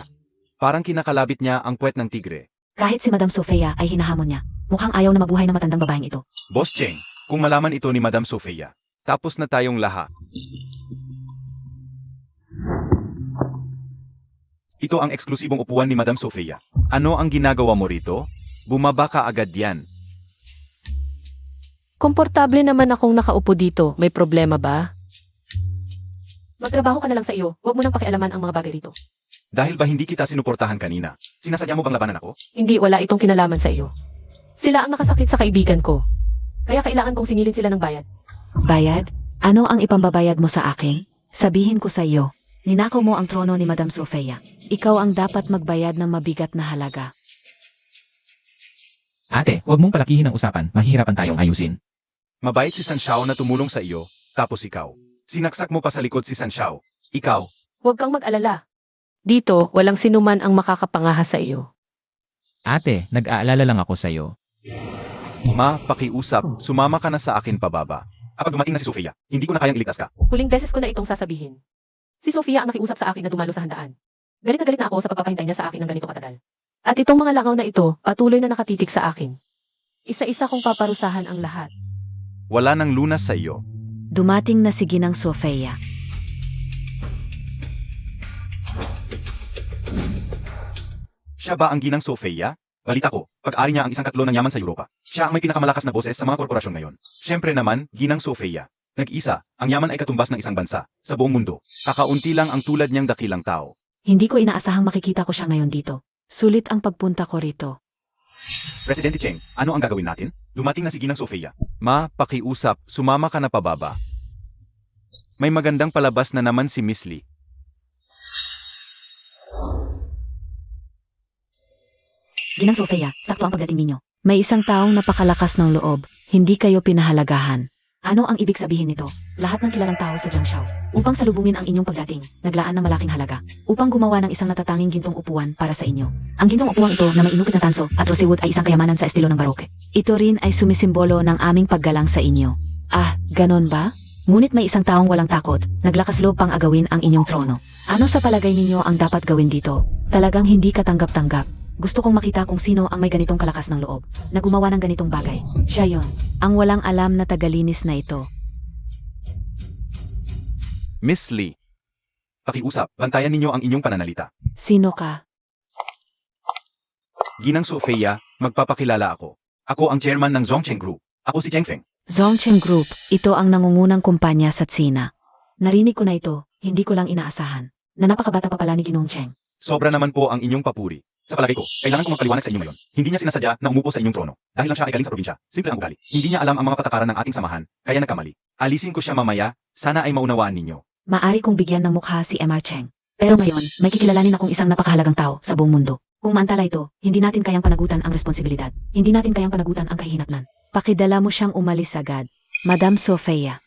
[SPEAKER 1] Parang kinakalabit niya ang puwet ng tigre.
[SPEAKER 3] Kahit si Madam Sofia ay hinahamon niya. Mukhang ayaw na mabuhay ng matandang babaeng ito.
[SPEAKER 1] Boss Cheng, kung malaman ito ni Madam Sofia, tapos na tayong lahat. Ito ang eksklusibong upuan ni Madam Sofia. Ano ang ginagawa mo rito? Bumaba ka agad yan.
[SPEAKER 2] Komportable naman akong nakaupo dito. May problema ba? Magtrabaho ka na lang sa iyo. Huwag mo nang pakialaman ang mga bagay dito.
[SPEAKER 1] Dahil ba hindi kita sinuportahan kanina? Sinasadya mo bang labanan ako?
[SPEAKER 2] Hindi, wala itong kinalaman sa iyo. Sila ang nakasakit sa kaibigan ko. Kaya kailangan kong singilin sila ng bayad.
[SPEAKER 3] Bayad? Ano ang ipambabayad mo sa akin? Sabihin ko sa iyo, ninakaw mo ang trono ni Madam Sofia. Ikaw ang dapat magbayad ng mabigat na halaga.
[SPEAKER 4] Ate, huwag mong palakihin ang usapan. Mahihirapan tayong ayusin.
[SPEAKER 1] Mabait si Sanxiao na tumulong sa iyo, tapos ikaw. Sinaksak mo pa sa likod si Sanxiao. Ikaw,
[SPEAKER 2] Huwag kang mag-alala. Dito, walang sinuman ang makakapangahas sa iyo.
[SPEAKER 4] Ate, nag-aalala lang ako sa'yo.
[SPEAKER 1] ma, pakiusap, sumama ka na sa akin pababa. Kapag dumating na si Sofia, hindi ko na kayang iligtas ka.
[SPEAKER 2] Huling beses ko na itong sasabihin. Si Sofia ang nakiusap sa akin na dumalo sa handaan. Galit na galit na ako sa pagpapahintay niya sa akin ng ganito katagal. At itong mga langaw na ito, patuloy na nakatitig sa akin. Isa-isa kong paparusahan ang lahat.
[SPEAKER 1] Wala nang lunas sa iyo.
[SPEAKER 3] Dumating na si Ginang Sofia.
[SPEAKER 1] Siya ba ang ginang Sofia? Balita ko, pag-ari niya ang isang katlo ng yaman sa Europa. Siya ang may pinakamalakas na boses sa mga korporasyon ngayon. Siyempre naman, ginang Sofia. Nag-isa, ang yaman ay katumbas ng isang bansa, sa buong mundo. Kakaunti lang ang tulad niyang dakilang tao.
[SPEAKER 3] Hindi ko inaasahang makikita ko siya ngayon dito. Sulit ang pagpunta ko rito.
[SPEAKER 1] Presidente Cheng, ano ang gagawin natin? Dumating na si ginang Sofia. Ma, pakiusap, sumama ka na pababa. May magandang palabas na naman si Miss Lee.
[SPEAKER 3] Ginang Sofia, sakto ang pagdating ninyo. May isang taong napakalakas ng loob. Hindi kayo pinahalagahan. Ano ang ibig sabihin nito? Lahat ng kilalang tao sa Jiangxiao, upang salubungin ang inyong pagdating, naglaan ng malaking halaga, upang gumawa ng isang natatanging gintong upuan para sa inyo. Ang gintong upuan ito na may inukit na tanso at rosewood ay isang kayamanan sa estilo ng baroque. Ito rin ay sumisimbolo ng aming paggalang sa inyo. Ah, ganon ba? Ngunit may isang taong walang takot, naglakas loob pang agawin ang inyong trono. Ano sa palagay ninyo ang dapat gawin dito? Talagang hindi katanggap-tanggap. Gusto kong makita kung sino ang may ganitong kalakas ng loob, na gumawa ng ganitong bagay. Siya yon, ang walang alam na tagalinis na ito.
[SPEAKER 1] Miss Lee. Pakiusap, bantayan ninyo ang inyong pananalita.
[SPEAKER 3] Sino ka?
[SPEAKER 1] Ginang Sofia, magpapakilala ako. Ako ang chairman ng Zhongcheng Group. Ako si Cheng Feng.
[SPEAKER 3] Zhongcheng Group, ito ang nangungunang kumpanya sa Tsina. Narinig ko na ito, hindi ko lang inaasahan. Na napakabata pa pala ni Ginong Cheng.
[SPEAKER 1] Sobra naman po ang inyong papuri. Sa palagay ko, kailangan kong magpaliwanag sa inyo ngayon. Hindi niya sinasadya na umupo sa inyong trono. Dahil lang siya ay galing sa probinsya. Simple ang ugali. Hindi niya alam ang mga patakaran ng ating samahan, kaya nagkamali. Alisin ko siya mamaya, sana ay maunawaan ninyo.
[SPEAKER 3] Maari kong bigyan ng mukha si MR Cheng. Pero ngayon, may kikilalanin akong isang napakahalagang tao sa buong mundo. Kung maantala ito, hindi natin kayang panagutan ang responsibilidad. Hindi natin kayang panagutan ang kahihinatnan. Pakidala mo siyang umalis agad. Madam Sofia.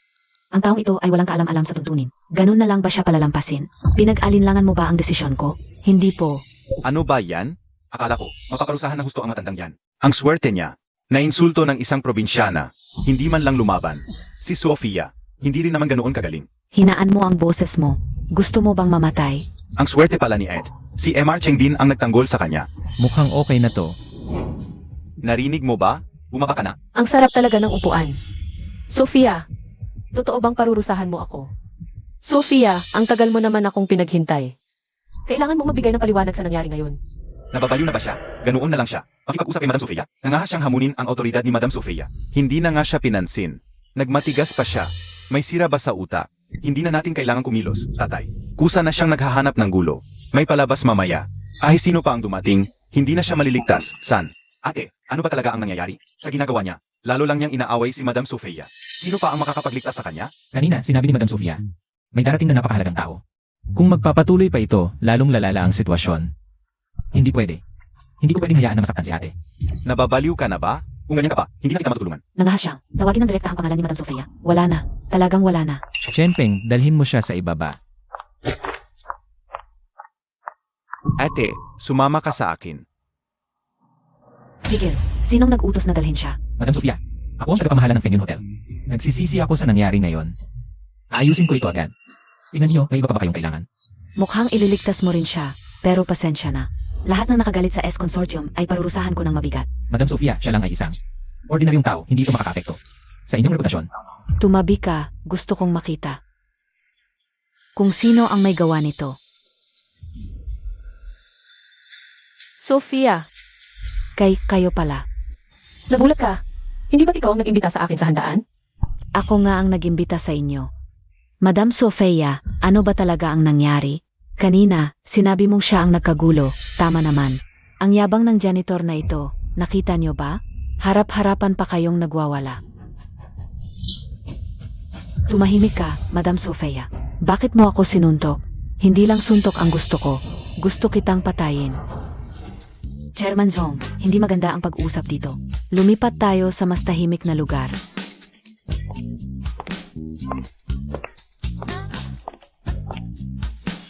[SPEAKER 3] Ang taong ito ay walang kaalam-alam sa tuntunin. Ganun na lang ba siya palalampasin? Pinag-alinlangan mo ba ang desisyon ko? Hindi po.
[SPEAKER 1] Ano ba yan? Akala ko, mapaparusahan ng husto ang matandang yan. Ang swerte niya, nainsulto ng isang probinsyana, hindi man lang lumaban. Si Sofia, hindi rin naman ganoon kagaling.
[SPEAKER 3] Hinaan mo ang boses mo. Gusto mo bang mamatay?
[SPEAKER 1] Ang swerte pala ni Ed, si MR Cheng din ang nagtanggol sa kanya.
[SPEAKER 4] Mukhang okay na to.
[SPEAKER 1] Narinig mo ba? Bumaba ka na.
[SPEAKER 2] Ang sarap talaga ng upuan. Sofia, totoo bang parurusahan mo ako? Sofia, ang tagal mo naman akong pinaghintay. Kailangan mong magbigay ng paliwanag sa nangyari ngayon.
[SPEAKER 1] Nababaliw na ba siya? Ganoon na lang siya. Pakipag-usap kay Madam Sofia, nangahas siyang hamunin ang otoridad ni Madam Sofia. Hindi na nga siya pinansin. Nagmatigas pa siya. May sira ba sa utak? Hindi na natin kailangan kumilos, tatay. Kusa na siyang naghahanap ng gulo. May palabas mamaya. Kahit sino pa ang dumating, hindi na siya maliligtas. San? Ate, ano ba talaga ang nangyayari? Sa ginagawa niya, lalo lang niyang inaaway si Madam Sofia. Sino pa ang makakapagligtas sa kanya?
[SPEAKER 4] Kanina, sinabi ni Madam Sofia, may darating na napakahalagang tao. Kung magpapatuloy pa ito, lalong lalala ang sitwasyon. Hindi pwede. Hindi ko pwedeng hayaan na masaktan si ate.
[SPEAKER 1] Nababaliw ka na ba? Kung ganyan ka pa, hindi na kita matutulungan.
[SPEAKER 3] Nangahas siyang. Tawagin ng direkta ang pangalan ni Madam Sofia. Wala na. Talagang wala na.
[SPEAKER 4] Chenpeng, dalhin mo siya sa ibaba.
[SPEAKER 1] Ate, sumama ka sa akin.
[SPEAKER 3] Tigil. Sinong nag-utos na dalhin siya?
[SPEAKER 4] Madam Sofia, ako ang tagapamahala ng Fengyun Hotel. Nagsisisi ako sa nangyari ngayon. Ayusin ko ito agad. Tingnan niyo, may iba pa ba kayong kailangan?
[SPEAKER 3] Mukhang ililigtas mo rin siya. Pero pasensya na. Lahat ng nakagalit sa S Consortium ay parurusahan ko ng mabigat.
[SPEAKER 4] Madam Sofia, siya lang ay isang ordinaryong tao, hindi ito makaka-apekto sa inyong reputasyon.
[SPEAKER 3] Tumabi ka. Gusto kong makita. Kung sino ang may gawa nito.
[SPEAKER 2] Sofia,
[SPEAKER 3] Kayo pala.
[SPEAKER 2] nagulat ka. Hindi ba't ikaw ang nag-imbita sa akin sa handaan?
[SPEAKER 3] Ako nga ang nagimbita sa inyo. Madam Sofia, ano ba talaga ang nangyari? Kanina, sinabi mong siya ang nagkagulo. Tama naman. Ang yabang ng janitor na ito, nakita niyo ba? Harap-harapan pa kayong nagwawala. Tumahimik ka, Madam Sofia. Bakit mo ako sinuntok? Hindi lang suntok ang gusto ko. Gusto kitang patayin. Chairman Zhong, hindi maganda ang pag-usap dito. Lumipat tayo sa mas tahimik na lugar.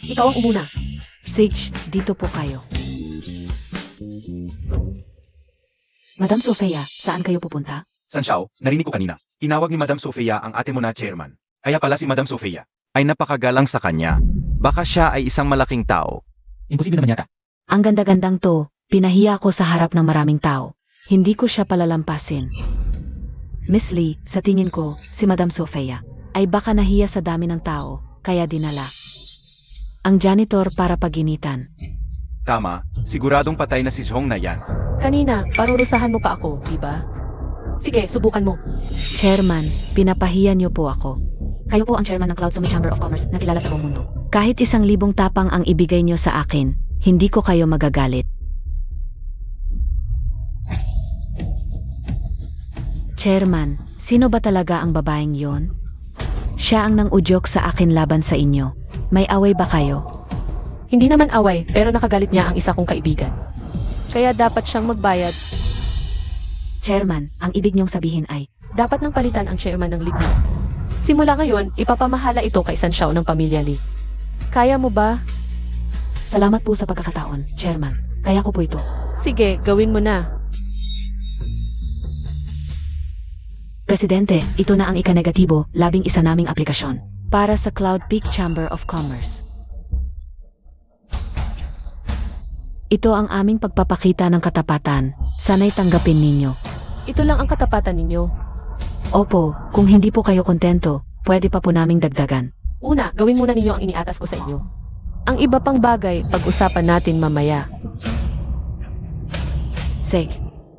[SPEAKER 2] Ikaw ang umuna.
[SPEAKER 3] Sage, dito po kayo. Madam Sofia, saan kayo pupunta?
[SPEAKER 1] Sanshao, narinig ko kanina. Tinawag ni Madam Sofia ang ate mo na chairman. Kaya pala si Madam Sofia ay napakagalang sa kanya. Baka siya ay isang malaking tao.
[SPEAKER 4] Imposible naman yata.
[SPEAKER 3] Ang ganda-gandang to, pinahiya ko sa harap ng maraming tao. Hindi ko siya palalampasin. Miss Lee, sa tingin ko, si Madam Sofia ay baka nahiya sa dami ng tao, kaya dinala ang janitor para paginitan.
[SPEAKER 1] Tama, siguradong patay na si Zhong na yan.
[SPEAKER 2] Kanina, parurusahan mo pa ako, di ba? Sige, subukan mo.
[SPEAKER 3] Chairman, pinapahiya niyo po ako. Kayo po ang chairman ng Cloud Summit Chamber of Commerce na kilala sa buong mundo. Kahit 1,000 tapang ang ibigay niyo sa akin, hindi ko kayo magagalit. Chairman, sino ba talaga ang babaeng yon? Siya ang nang-udyok sa akin laban sa inyo. May away ba kayo?
[SPEAKER 2] Hindi naman away, pero nakagalit niya ang isa kong kaibigan. Kaya dapat siyang magbayad.
[SPEAKER 3] Chairman, ang ibig niyong sabihin ay,
[SPEAKER 2] Dapat nang palitan ang chairman ng league mo. Simula ngayon, ipapamahala ito kay Sanshao ng Pamilya Lee. Kaya mo ba?
[SPEAKER 3] salamat po sa pagkakataon, Chairman. Kaya ko po ito.
[SPEAKER 2] Sige, gawin mo na.
[SPEAKER 3] Presidente, ito na ang ika-negatibo, 11 naming aplikasyon para sa Cloud Peak Chamber of Commerce. Ito ang aming pagpapakita ng katapatan. Sana'y tanggapin ninyo.
[SPEAKER 2] Ito lang ang katapatan ninyo.
[SPEAKER 3] Opo, kung hindi po kayo kontento, pwede pa po naming dagdagan.
[SPEAKER 2] Una, gawin muna ninyo ang iniatas ko sa inyo. Ang iba pang bagay, pag-usapan natin mamaya.
[SPEAKER 3] Seg,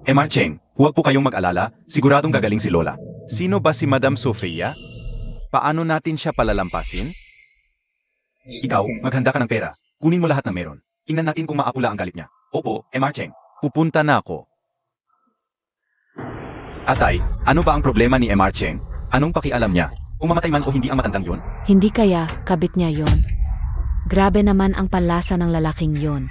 [SPEAKER 1] Emar Cheng, huwag po kayong mag-alala, siguradong gagaling si Lola. Sino ba si Madam Sofia? Paano natin siya palalampasin? Ikaw, maghanda ka ng pera. Kunin mo lahat ng meron. Tingnan natin kung maapula ang galit niya. Opo, Emar Cheng, pupunta na ako. Atay, ano ba ang problema ni Emar Cheng? Anong pakialam niya? Kung mamatay man o hindi ang matandang yun?
[SPEAKER 3] hindi kaya kabit niya yon? Grabe naman ang panlasa ng lalaking yon.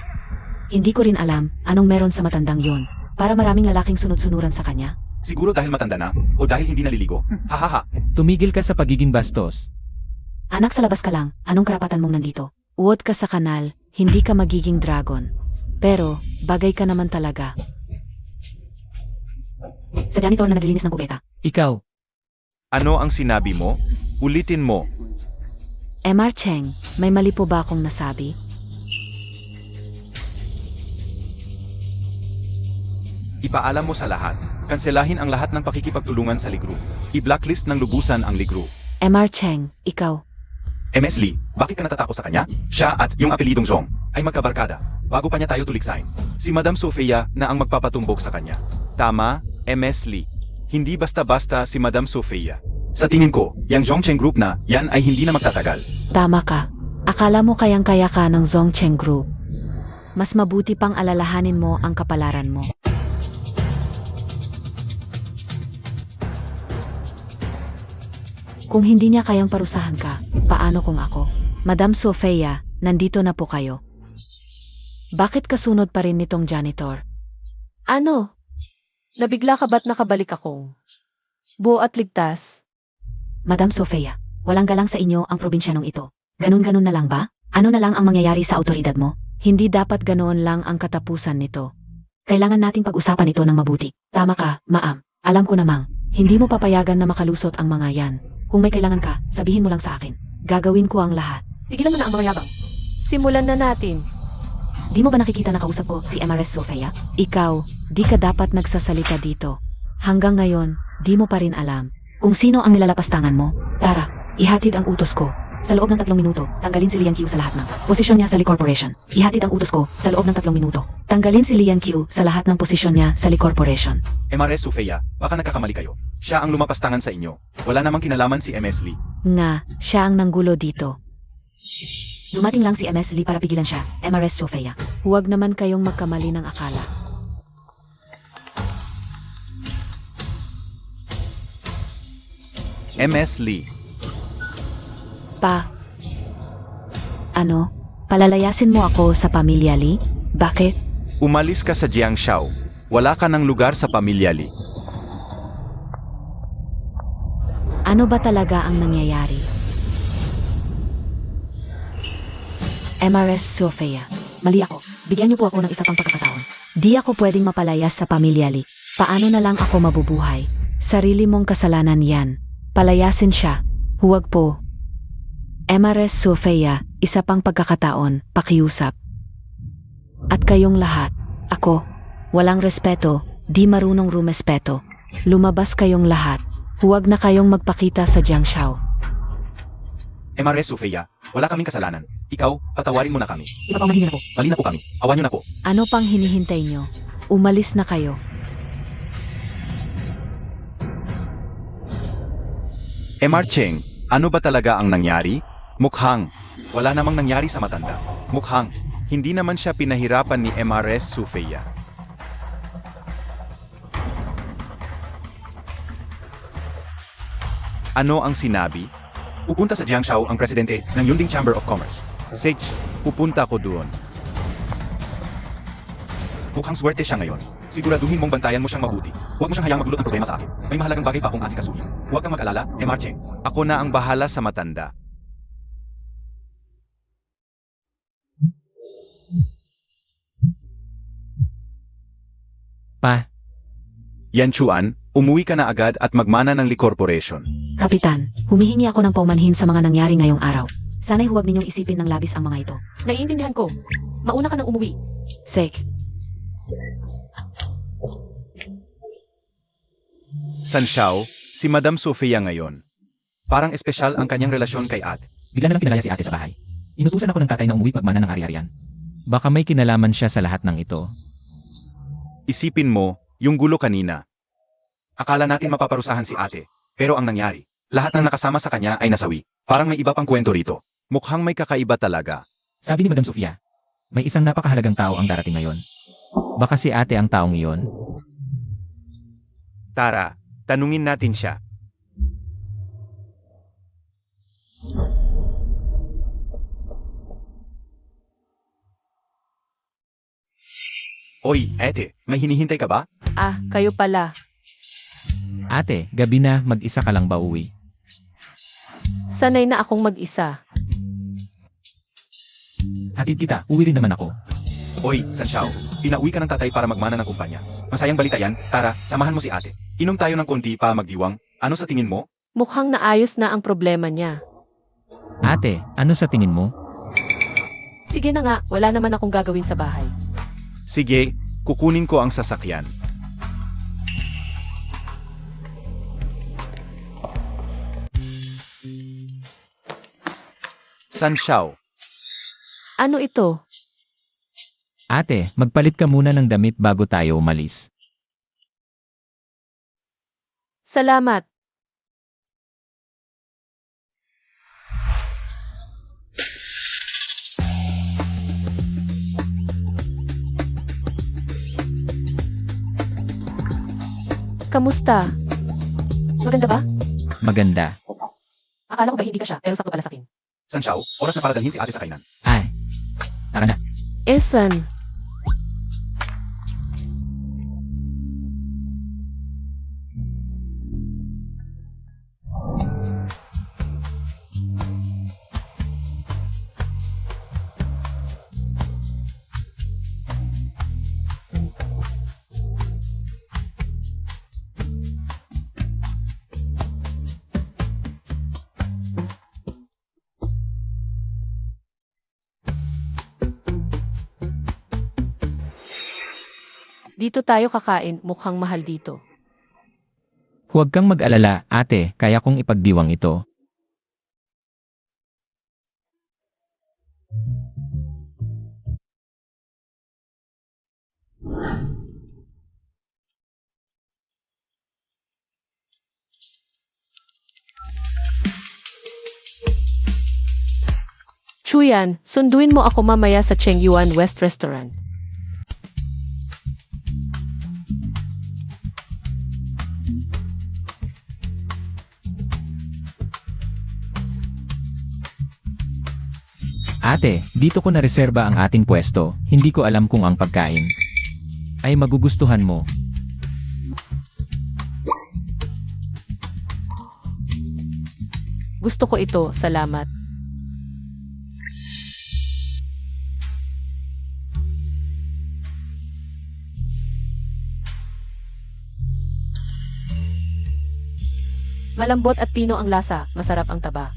[SPEAKER 3] Hindi ko rin alam anong meron sa matandang yon. Para maraming lalaking sunod-sunuran sa kanya.
[SPEAKER 1] Siguro dahil matanda na, o dahil hindi naliligo. Hahaha.
[SPEAKER 4] Tumigil ka sa pagiging bastos.
[SPEAKER 3] Anak, sa labas ka lang. Anong karapatan mong nandito? Uwod ka sa kanal, hindi ka magiging dragon. Pero, bagay ka naman talaga. Sa janitor na naglilinis ng kubeta.
[SPEAKER 4] Ikaw,
[SPEAKER 1] Ano ang sinabi mo? Ulitin mo.
[SPEAKER 3] Emar Cheng, may mali po ba akong nasabi?
[SPEAKER 1] Ipaalam mo sa lahat. Kanselahin ang lahat ng pakikipagtulungan sa Ligru. I-blacklist ng lubusan ang Ligru.
[SPEAKER 3] Emar Cheng, ikaw.
[SPEAKER 1] MS Lee, bakit ka natatakot sa kanya? Siya at yung apelidong Zhong ay magkabarkada. Bago pa niya tayo tuliksain. Si Madam Sofia na ang magpapatumbok sa kanya. Tama, MS Lee. Hindi basta-basta si Madam Sofia. Sa tingin ko, yung Zhongcheng Group na, yan ay hindi na magtatagal.
[SPEAKER 3] Tama ka. Akala mo kayang-kaya ka ng Zhongcheng Group. Mas mabuti pang alalahanin mo ang kapalaran mo. Kung hindi niya kayang parusahan ka, paano kung ako? Madam Sofia, nandito na po kayo. Bakit kasunod pa rin nitong janitor?
[SPEAKER 2] Ano? Nabigla ka ba't nakabalik akong? Buo at ligtas.
[SPEAKER 3] Madam Sofia, walang galang sa inyo ang probinsyanong ito. Ganun-ganun na lang ba? Ano na lang ang mangyayari sa autoridad mo? Hindi dapat ganoon lang ang katapusan nito. Kailangan nating pag-usapan ito ng mabuti. Tama ka, Maam. Alam ko namang, hindi mo papayagan na makalusot ang mga yan. Kung may kailangan ka, sabihin mo lang sa akin. Gagawin ko ang lahat.
[SPEAKER 2] Tigilan mo na ang mga yabang. Simulan na natin.
[SPEAKER 3] Di mo ba nakikita na kausap ko si MRS Sofia? Ikaw, di ka dapat nagsasalita dito. Hanggang ngayon, di mo pa rin alam kung sino ang nilalapastangan mo. Tara, ihatid ang utos ko. Sa loob ng 3 minuto, tanggalin si Lian Q sa lahat ng posisyon niya sa Lee Corporation. Ihatid ang utos ko sa loob ng 3 minuto. Tanggalin si Lian Q sa lahat ng posisyon niya sa Lee Corporation.
[SPEAKER 1] MRS Sofia, baka nagkakamali kayo. Siya ang lumapastangan sa inyo. Wala namang kinalaman si MS Lee.
[SPEAKER 3] Nga, siya ang nanggulo dito. Dumating lang si MS Lee para pigilan siya, MRS Sofia. Huwag naman kayong magkamali ng akala.
[SPEAKER 1] MS Lee.
[SPEAKER 3] Ano? Palalayasin mo ako sa Pamilya Lee? Bakit?
[SPEAKER 1] Umalis ka sa Jiangshao. Wala ka ng lugar sa Pamilya Lee.
[SPEAKER 3] Ano ba talaga ang nangyayari? MRS Sofia. Mali ako. Bigyan niyo po ako ng isa pang pagkakataon. Di ako pwedeng mapalayas sa pamilya Lee. Paano na lang ako mabubuhay? Sarili mong kasalanan yan. Palayasin siya. Huwag po. MRS Sofia, isa pang pagkakataon, pakiusap. At kayong lahat, ako, walang respeto, di marunong rumespeto. Lumabas kayong lahat. Huwag na kayong magpakita sa Jiangshao.
[SPEAKER 1] MRS Sofia, wala kaming kasalanan. Ikaw, patawarin mo na kami.
[SPEAKER 2] Ipapamahinga na po.
[SPEAKER 1] Mali na po kami. Awan niyo na po.
[SPEAKER 3] Ano pang hinihintay nyo? Umalis na kayo.
[SPEAKER 1] MR Cheng, ano ba talaga ang nangyari? Mukhang, wala namang nangyari sa matanda. Mukhang, hindi naman siya pinahirapan ni MRS Sofia. Ano ang sinabi? Pupunta sa Jiangshao ang presidente ng Yunding Chamber of Commerce. Sage, pupunta ko doon. Mukhang swerte siya ngayon. Siguraduhin mong bantayan mo siyang mabuti. Huwag mo siyang hayang magdulot ng problema sa akin. May mahalagang bagay pa akong asikasuhin. Huwag kang mag-alala, MR Cheng. Ako na ang bahala sa matanda.
[SPEAKER 4] Pa,
[SPEAKER 1] Yan Chuan, umuwi ka na agad at magmana ng Lee Corporation.
[SPEAKER 3] Kapitan, humihingi ako ng paumanhin sa mga nangyari ngayong araw. Sana'y huwag ninyong isipin ng labis ang mga ito.
[SPEAKER 2] Naiintindihan ko. Mauna ka nang umuwi.
[SPEAKER 3] Sek,
[SPEAKER 1] Sanxiao, si Madam Sofia ngayon. Parang espesyal ang kanyang relasyon kay Ate.
[SPEAKER 4] bigla na lang pinalaya si ate sa bahay. Inutusan ako ng tatay na umuwi magmana ng ari-arian. Baka may kinalaman siya sa lahat ng ito.
[SPEAKER 1] Isipin mo, yung gulo kanina. Akala natin mapaparusahan si Ate, pero ang nangyari, lahat ng nakasama sa kanya ay nasawi. Parang may iba pang kwento rito. Mukhang may kakaiba talaga.
[SPEAKER 4] Sabi ni Madam Sofia, may isang napakahalagang tao ang darating ngayon. Baka si ate ang taong iyon.
[SPEAKER 1] Tara, tanungin natin siya. Oy, Ate, may hinihintay ka ba?
[SPEAKER 2] Ah, kayo pala.
[SPEAKER 4] Ate, gabi na, mag-isa ka lang ba uwi?
[SPEAKER 2] Sanay na akong mag-isa.
[SPEAKER 4] Hatid kita, uwi rin naman ako.
[SPEAKER 1] Oy, Sanxiao, pinauwi ka ng tatay para magmana ng kumpanya. Masayang balita yan, tara, samahan mo si Ate. Inom tayo ng konti pa magdiwang. Ano sa tingin mo?
[SPEAKER 2] Mukhang naayos na ang problema niya.
[SPEAKER 4] Ate, ano sa tingin mo?
[SPEAKER 2] Sige na nga, wala naman akong gagawin sa bahay.
[SPEAKER 1] Sige, kukunin ko ang sasakyan. Sanxiao,
[SPEAKER 2] Ano ito?
[SPEAKER 4] Ate, magpalit ka muna ng damit bago tayo umalis.
[SPEAKER 2] Salamat. Kamusta? Maganda ba?
[SPEAKER 4] Maganda.
[SPEAKER 2] Akala ko ba hindi ka siya, pero sakto pala sa akin.
[SPEAKER 1] Sanxiao, oras na para dalhin si Ate sa kainan.
[SPEAKER 4] Ay, tara na.
[SPEAKER 2] Esan, dito tayo kakain, mukhang mahal dito.
[SPEAKER 4] Huwag kang mag-alala, ate, kaya kong ipagdiwang ito.
[SPEAKER 2] Chuyan, sunduin mo ako mamaya sa Chengyuan West Restaurant.
[SPEAKER 4] Ate, dito ko nareserba ang ating pwesto, hindi ko alam kung ang pagkain ay magugustuhan mo.
[SPEAKER 2] Gusto ko ito, salamat. Malambot at pino ang lasa, masarap ang taba.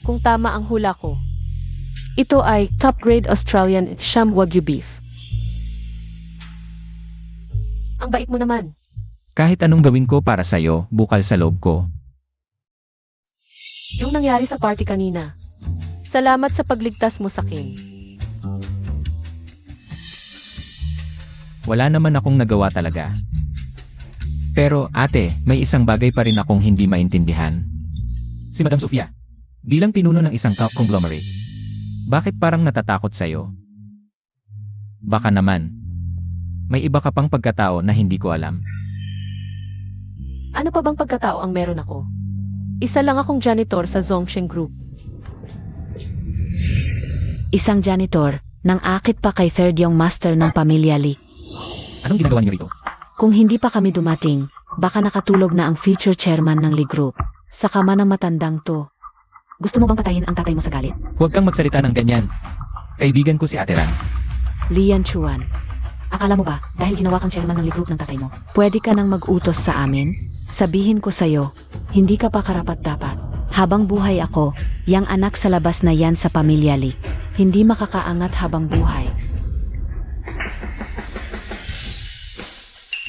[SPEAKER 2] Kung tama ang hula ko, ito ay top grade Australian Sham Wagyu beef. Ang bait mo naman.
[SPEAKER 4] Kahit anong gawin ko para sa'yo, bukal sa loob ko.
[SPEAKER 2] Yung nangyari sa party kanina. Salamat sa pagligtas mo sa akin.
[SPEAKER 4] Wala naman akong nagawa talaga. Pero ate, may isang bagay pa rin akong hindi maintindihan. Si Madam Sofia, bilang pinuno ng isang top conglomerate, bakit parang natatakot sa'yo? Baka naman, may iba ka pang pagkatao na hindi ko alam.
[SPEAKER 2] Ano pa bang pagkatao ang meron ako? Isa lang akong janitor sa Zhongsheng Group.
[SPEAKER 3] Isang janitor, nang akit pa kay third yung master ng pamilya Lee.
[SPEAKER 4] Anong ginagawa niyo rito?
[SPEAKER 3] Kung hindi pa kami dumating, baka nakatulog na ang future chairman ng Lee Group. Sa kama ng matandang to. Gusto mo bang patayin ang tatay mo sa galit?
[SPEAKER 4] Huwag kang magsalita ng ganyan. Kaibigan ko si Ate Ran.
[SPEAKER 3] Lian Chuan. Akala mo ba, dahil ginawa kang chairman ng Lee Group ng tatay mo, pwede ka nang mag-utos sa amin? Sabihin ko sa'yo, hindi ka pa karapat-dapat. Habang buhay ako, yang anak sa labas na yan sa pamilya Lee, hindi makakaangat habang buhay.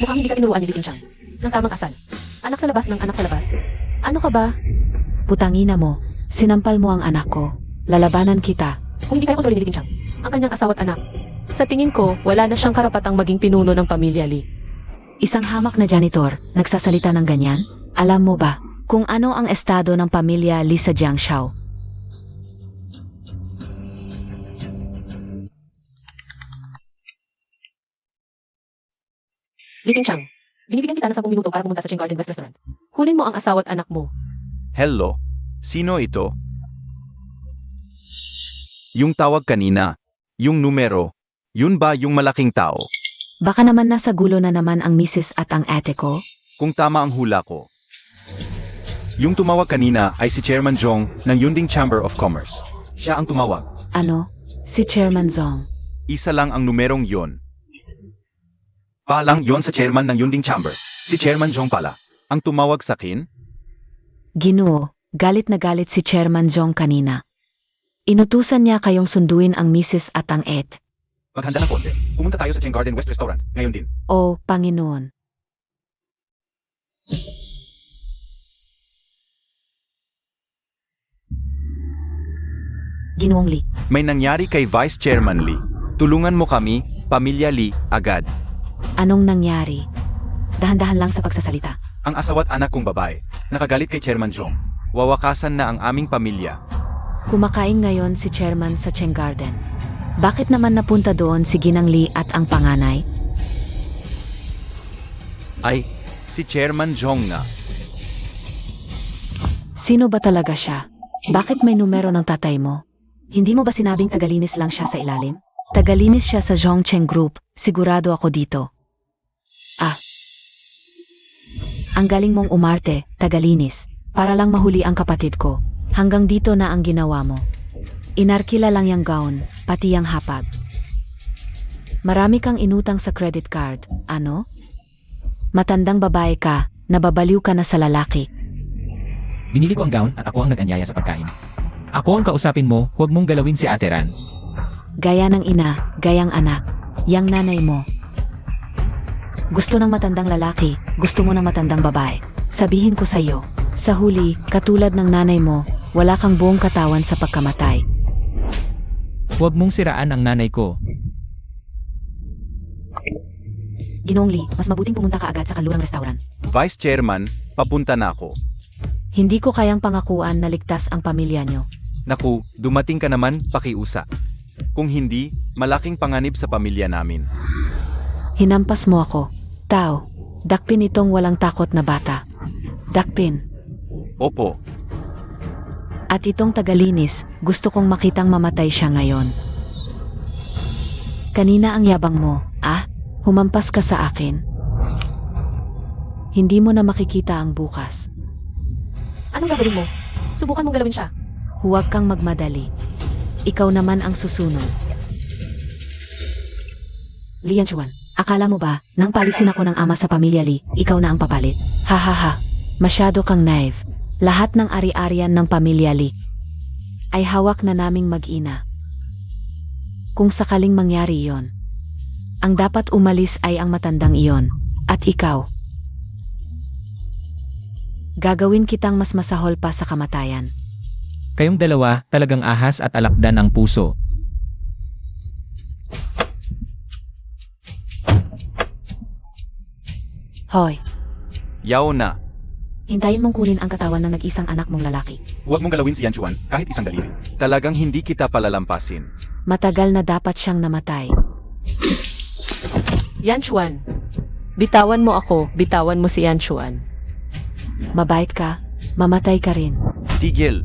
[SPEAKER 2] Mukhang hindi ka tinuruan ni Liting Chang. Ng tamang asal. Anak sa labas ng anak sa labas. Ano ka ba?
[SPEAKER 3] Putangina mo, sinampal mo ang anak ko. Lalabanan kita.
[SPEAKER 2] Kung hindi kaya kontrolin ni Liting Chang, ang kanyang asawa at anak. Sa tingin ko, wala na siyang karapatang maging pinuno ng pamilya Lee.
[SPEAKER 3] Isang hamak na janitor, nagsasalita ng ganyan? Alam mo ba, kung ano ang estado ng pamilya Lee sa Jiangshao?
[SPEAKER 2] Liting Chang, binibigyan kita ng 10 minuto para pumunta sa Cheng Garden West Restaurant. Kunin mo ang asawa at anak mo.
[SPEAKER 1] Hello? Sino ito? Yung tawag kanina, yung numero, yun ba yung malaking tao?
[SPEAKER 3] Baka naman nasa gulo na naman ang misis at ang ate ko?
[SPEAKER 1] Kung tama ang hula ko. Yung tumawag kanina ay si Chairman Zhong ng Yunding Chamber of Commerce. Siya ang tumawag.
[SPEAKER 3] Ano? Si Chairman Zhong.
[SPEAKER 1] Isa lang ang numerong yon. Palang yon sa chairman ng Yunding Chamber. Si Chairman Zhong pala. Ang tumawag sa akin?
[SPEAKER 3] Ginoo, galit na galit si Chairman Zhong kanina. Inutusan niya kayong sunduin ang misis at ang et.
[SPEAKER 1] Maghanda ng konse. Pumunta tayo sa Cheng Garden West Restaurant. Ngayon din.
[SPEAKER 3] O, Panginoon. Ginoong Lee.
[SPEAKER 1] May nangyari kay Vice Chairman Lee. Tulungan mo kami, Pamilya Lee, agad.
[SPEAKER 3] Anong nangyari? Dahan-dahan lang sa pagsasalita.
[SPEAKER 1] Ang asawa't anak kong babae, nakagalit kay Chairman Zhong. Wawakasan na ang aming pamilya.
[SPEAKER 3] Kumakain ngayon si Chairman sa Cheng Garden. Bakit naman napunta doon si Ginang Lee at ang panganay?
[SPEAKER 1] Ay, si Chairman Zhong nga.
[SPEAKER 3] Sino ba talaga siya? Bakit may numero ng tatay mo? Hindi mo ba sinabing tagalinis lang siya sa ilalim? Tagalinis siya sa Zhongcheng Group, sigurado ako dito. Ah. Ang galing mong umarte, tagalinis, para lang mahuli ang kapatid ko. Hanggang dito na ang ginawa mo. Inarkila lang yung gown, pati yung hapag. Marami kang inutang sa credit card, ano? Matandang babae ka, nababaliw ka na sa lalaki.
[SPEAKER 4] Binili ko ang gown at ako ang nag-anyaya sa pagkain. Ako ang kausapin mo, huwag mong galawin si Ate Ran.
[SPEAKER 3] Gaya ng ina, gayang anak, yang nanay mo. Gusto ng matandang lalaki, gusto mo ng matandang babae. Sabihin ko sa iyo, sa huli, katulad ng nanay mo, wala kang buong katawan sa pagkamatay.
[SPEAKER 4] Huwag mong siraan ang nanay ko.
[SPEAKER 3] Ginoong Lee, mas mabuting pumunta ka agad sa kanlurang restaurant.
[SPEAKER 1] Vice Chairman, papunta na ako.
[SPEAKER 3] Hindi ko kayang pangakuan na ligtas ang pamilya nyo.
[SPEAKER 1] Naku, dumating ka naman, pakiusa. Kung hindi, malaking panganib sa pamilya namin.
[SPEAKER 3] Hinampas mo ako. Tao, dakpin itong walang takot na bata. Dakpin.
[SPEAKER 1] Opo,
[SPEAKER 3] At itong tagalinis, gusto kong makitang mamatay siya ngayon. Kanina ang yabang mo, humampas ka sa akin. Hindi mo na makikita ang bukas.
[SPEAKER 2] Anong gagawin mo? Subukan mong galawin siya.
[SPEAKER 3] Huwag kang magmadali. Ikaw naman ang susunod. Lian Chuan, akala mo ba, nang palisin ako ng ama sa pamilya Li, ikaw na ang papalit? Ha ha ha. Masyado kang naive. Lahat ng ari-arian ng pamilya Li ay hawak na naming mag-ina. Kung sakaling mangyari yon, ang dapat umalis ay ang matandang iyon. At ikaw, gagawin kitang mas masahol pa sa kamatayan.
[SPEAKER 4] Kayong dalawa talagang ahas at alakdan ang puso.
[SPEAKER 3] Hoy,
[SPEAKER 1] Yaw na.
[SPEAKER 3] hintayin mong kunin ang katawan ng nag-isang anak mong lalaki.
[SPEAKER 1] Huwag mong galawin si Yan Chuan kahit isang daliri. Talagang hindi kita palalampasin.
[SPEAKER 3] Matagal na dapat siyang namatay.
[SPEAKER 2] Yan Chuan. Bitawan mo ako, bitawan mo si Yan Chuan.
[SPEAKER 3] Mabait ka, mamatay ka rin.
[SPEAKER 1] Tigil.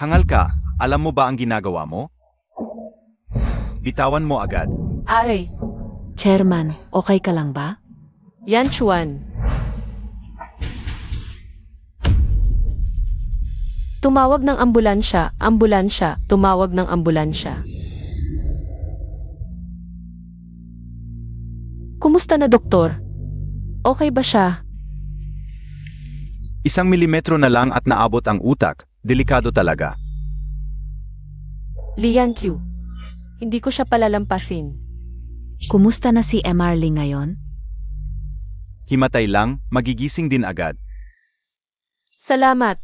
[SPEAKER 1] Hangal ka, alam mo ba ang ginagawa mo? Bitawan mo agad.
[SPEAKER 2] Are,
[SPEAKER 3] Chairman, okay ka lang ba?
[SPEAKER 2] Yan Chuan. Tumawag ng ambulansya, ambulansya, tumawag ng ambulansya. Kumusta na doktor? Okay ba siya?
[SPEAKER 1] 1 milimetro na lang at naabot ang utak. Delikado talaga.
[SPEAKER 2] Lian Q. Hindi ko siya palalampasin.
[SPEAKER 3] Kumusta na si Emarly ngayon?
[SPEAKER 1] Himatay lang, magigising din agad.
[SPEAKER 2] Salamat.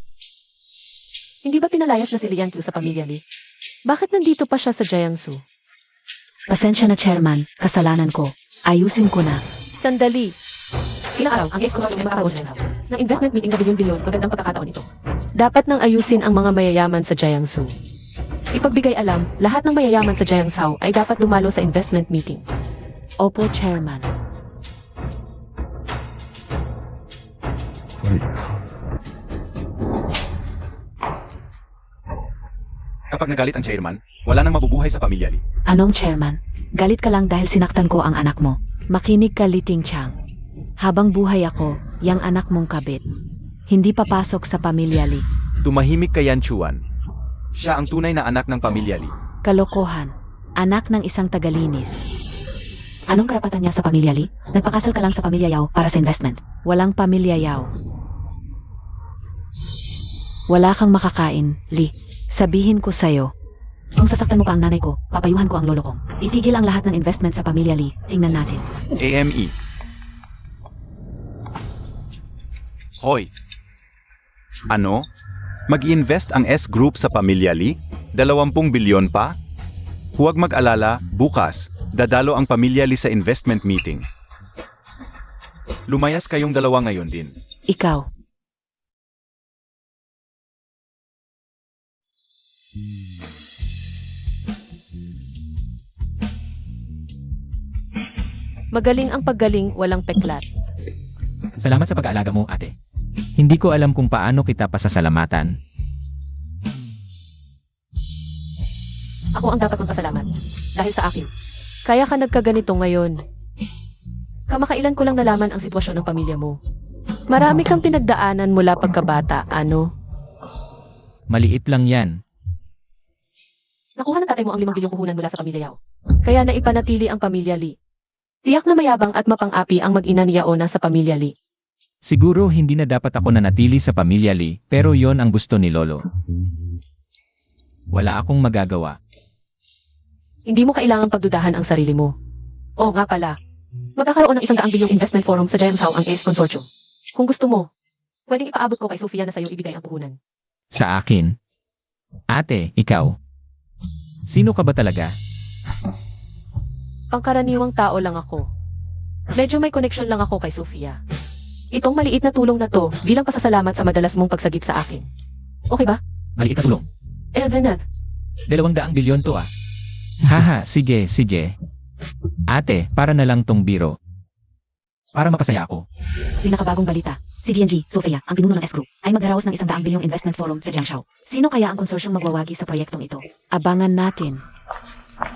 [SPEAKER 2] Hindi ba pinalayas na si Lian Q sa pamilya Lee? Bakit nandito pa siya sa Jiangsu?
[SPEAKER 3] Pasensya na, Chairman, kasalanan ko. Ayusin ko na.
[SPEAKER 2] Sandali. Ilang araw ang ex-consortium ay makakaroon sa Jiangsu. Ng investment meeting na bilyon-bilyon, magandang pagkakataon ito. Dapat nang ayusin ang mga mayayaman sa Jiangsu. Ipagbigay alam, lahat ng mayayaman sa Jiangsu ay dapat dumalo sa investment meeting.
[SPEAKER 3] Opo, Chairman.
[SPEAKER 1] Kapag nagalit ang chairman, wala nang mabubuhay sa pamilya Lee.
[SPEAKER 3] Anong Chairman? Galit ka lang dahil sinaktan ko ang anak mo. Makinig ka, Li Tingchang. Habang buhay ako, yang anak mong kabit. Hindi papasok sa pamilya Li.
[SPEAKER 1] Tumahimik kay Yan Chuan. Siya ang tunay na anak ng pamilya Lee.
[SPEAKER 3] Kalokohan. Anak ng isang tagalinis. Anong karapatan niya sa pamilya Li? Nagpakasal ka lang sa pamilya Yao para sa investment. Walang pamilya Yao. Wala kang makakain, Li. Sabihin ko sa'yo. Kung sasaktan mo pa ang nanay ko, papayuhan ko ang lolo kong. Itigil ang lahat ng investment sa pamilya Li. Tingnan natin.
[SPEAKER 1] AME. Hoy. Ano? Mag-i-invest ang S-Group sa pamilya Lee? 20 bilyon pa? Huwag mag-alala, bukas, dadalo ang pamilya Lee sa investment meeting. Lumayas kayong dalawa ngayon din.
[SPEAKER 3] Ikaw.
[SPEAKER 2] Magaling ang paggaling, walang peklat.
[SPEAKER 4] Salamat sa pag-aalaga mo, ate. Hindi ko alam kung paano kita pasasalamatan.
[SPEAKER 2] Ako ang dapat magpasalamat. Dahil sa akin. Kaya ka nagkaganito ngayon. Kamakailan ko lang nalaman ang sitwasyon ng pamilya mo. Marami kang pinagdaanan mula pagkabata, ano?
[SPEAKER 4] Maliit lang yan.
[SPEAKER 2] Nakuha ng tatay mo ang 5 bilyong puhunan mula sa pamilya Yao. Kaya naipanatili ang pamilya Lee. Tiyak na mayabang at mapang-api ang mag-ina ni Yaona sa pamilya Lee.
[SPEAKER 4] Siguro hindi na dapat ako nanatili sa pamilya Lee, pero yon ang gusto ni Lolo. Wala akong magagawa.
[SPEAKER 2] Hindi mo kailangang pagdudahan ang sarili mo. Oo nga pala. Magkakaroon ng 100 bilyong investment forum sa Jiangsu ang ACE Consortium. Kung gusto mo, pwedeng ipaabot ko kay Sofia na sa'yo ibigay ang puhunan.
[SPEAKER 4] Sa akin? Ate, ikaw. Sino ka ba talaga?
[SPEAKER 2] Pangkaraniwang tao lang ako. Medyo may connection lang ako kay Sofia. Itong maliit na tulong na to bilang pasasalamat sa madalas mong pagsagip sa akin. Okay ba?
[SPEAKER 4] Maliit na tulong.
[SPEAKER 2] Eldenad.
[SPEAKER 4] 200 bilyon to ah. Haha, sige, sige. Ate, para na lang tong biro. Para mapasaya ako.
[SPEAKER 3] Pinakabagong balita. Si GNG, Sofia, ang pinuno ng S-Group, ay magharaos ng 100 bilyong investment forum sa Jiangsu. Sino kaya ang konsorsyong magwawagi sa proyektong ito? Abangan natin.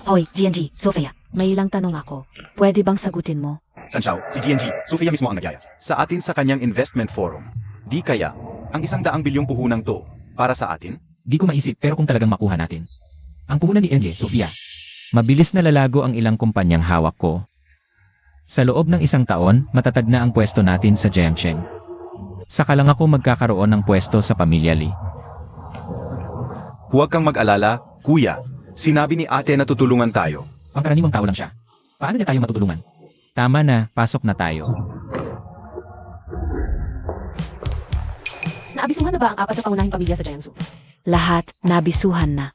[SPEAKER 3] Hoy, GNG, Sofia, may ilang tanong ako. Pwede bang sagutin mo?
[SPEAKER 1] Sanxiao, si GNG, Sofia mismo ang nagyaya. Sa atin sa kanyang investment forum. Di kaya, ang 100 bilyong puhunang to, para sa atin?
[SPEAKER 4] Di ko maisip pero kung talagang makuha natin. Ang puhunan ni Enye, Sofia. Mabilis na lalago ang ilang kumpanyang hawak ko. Sa loob ng 1 taon, matatag na ang pwesto natin sa Jiangsheng. Saka lang ako magkakaroon ng pwesto sa Pamilya Li.
[SPEAKER 1] Huwag kang mag-alala, kuya. Sinabi ni ate na tutulungan tayo.
[SPEAKER 4] Pangkaraniwang tao lang siya. Paano niya tayo matutulungan? Tama na, pasok na tayo.
[SPEAKER 2] Naabisuhan na ba ang 4 na pangunahing pamilya sa Jiangsu?
[SPEAKER 3] Lahat nabisuhan na.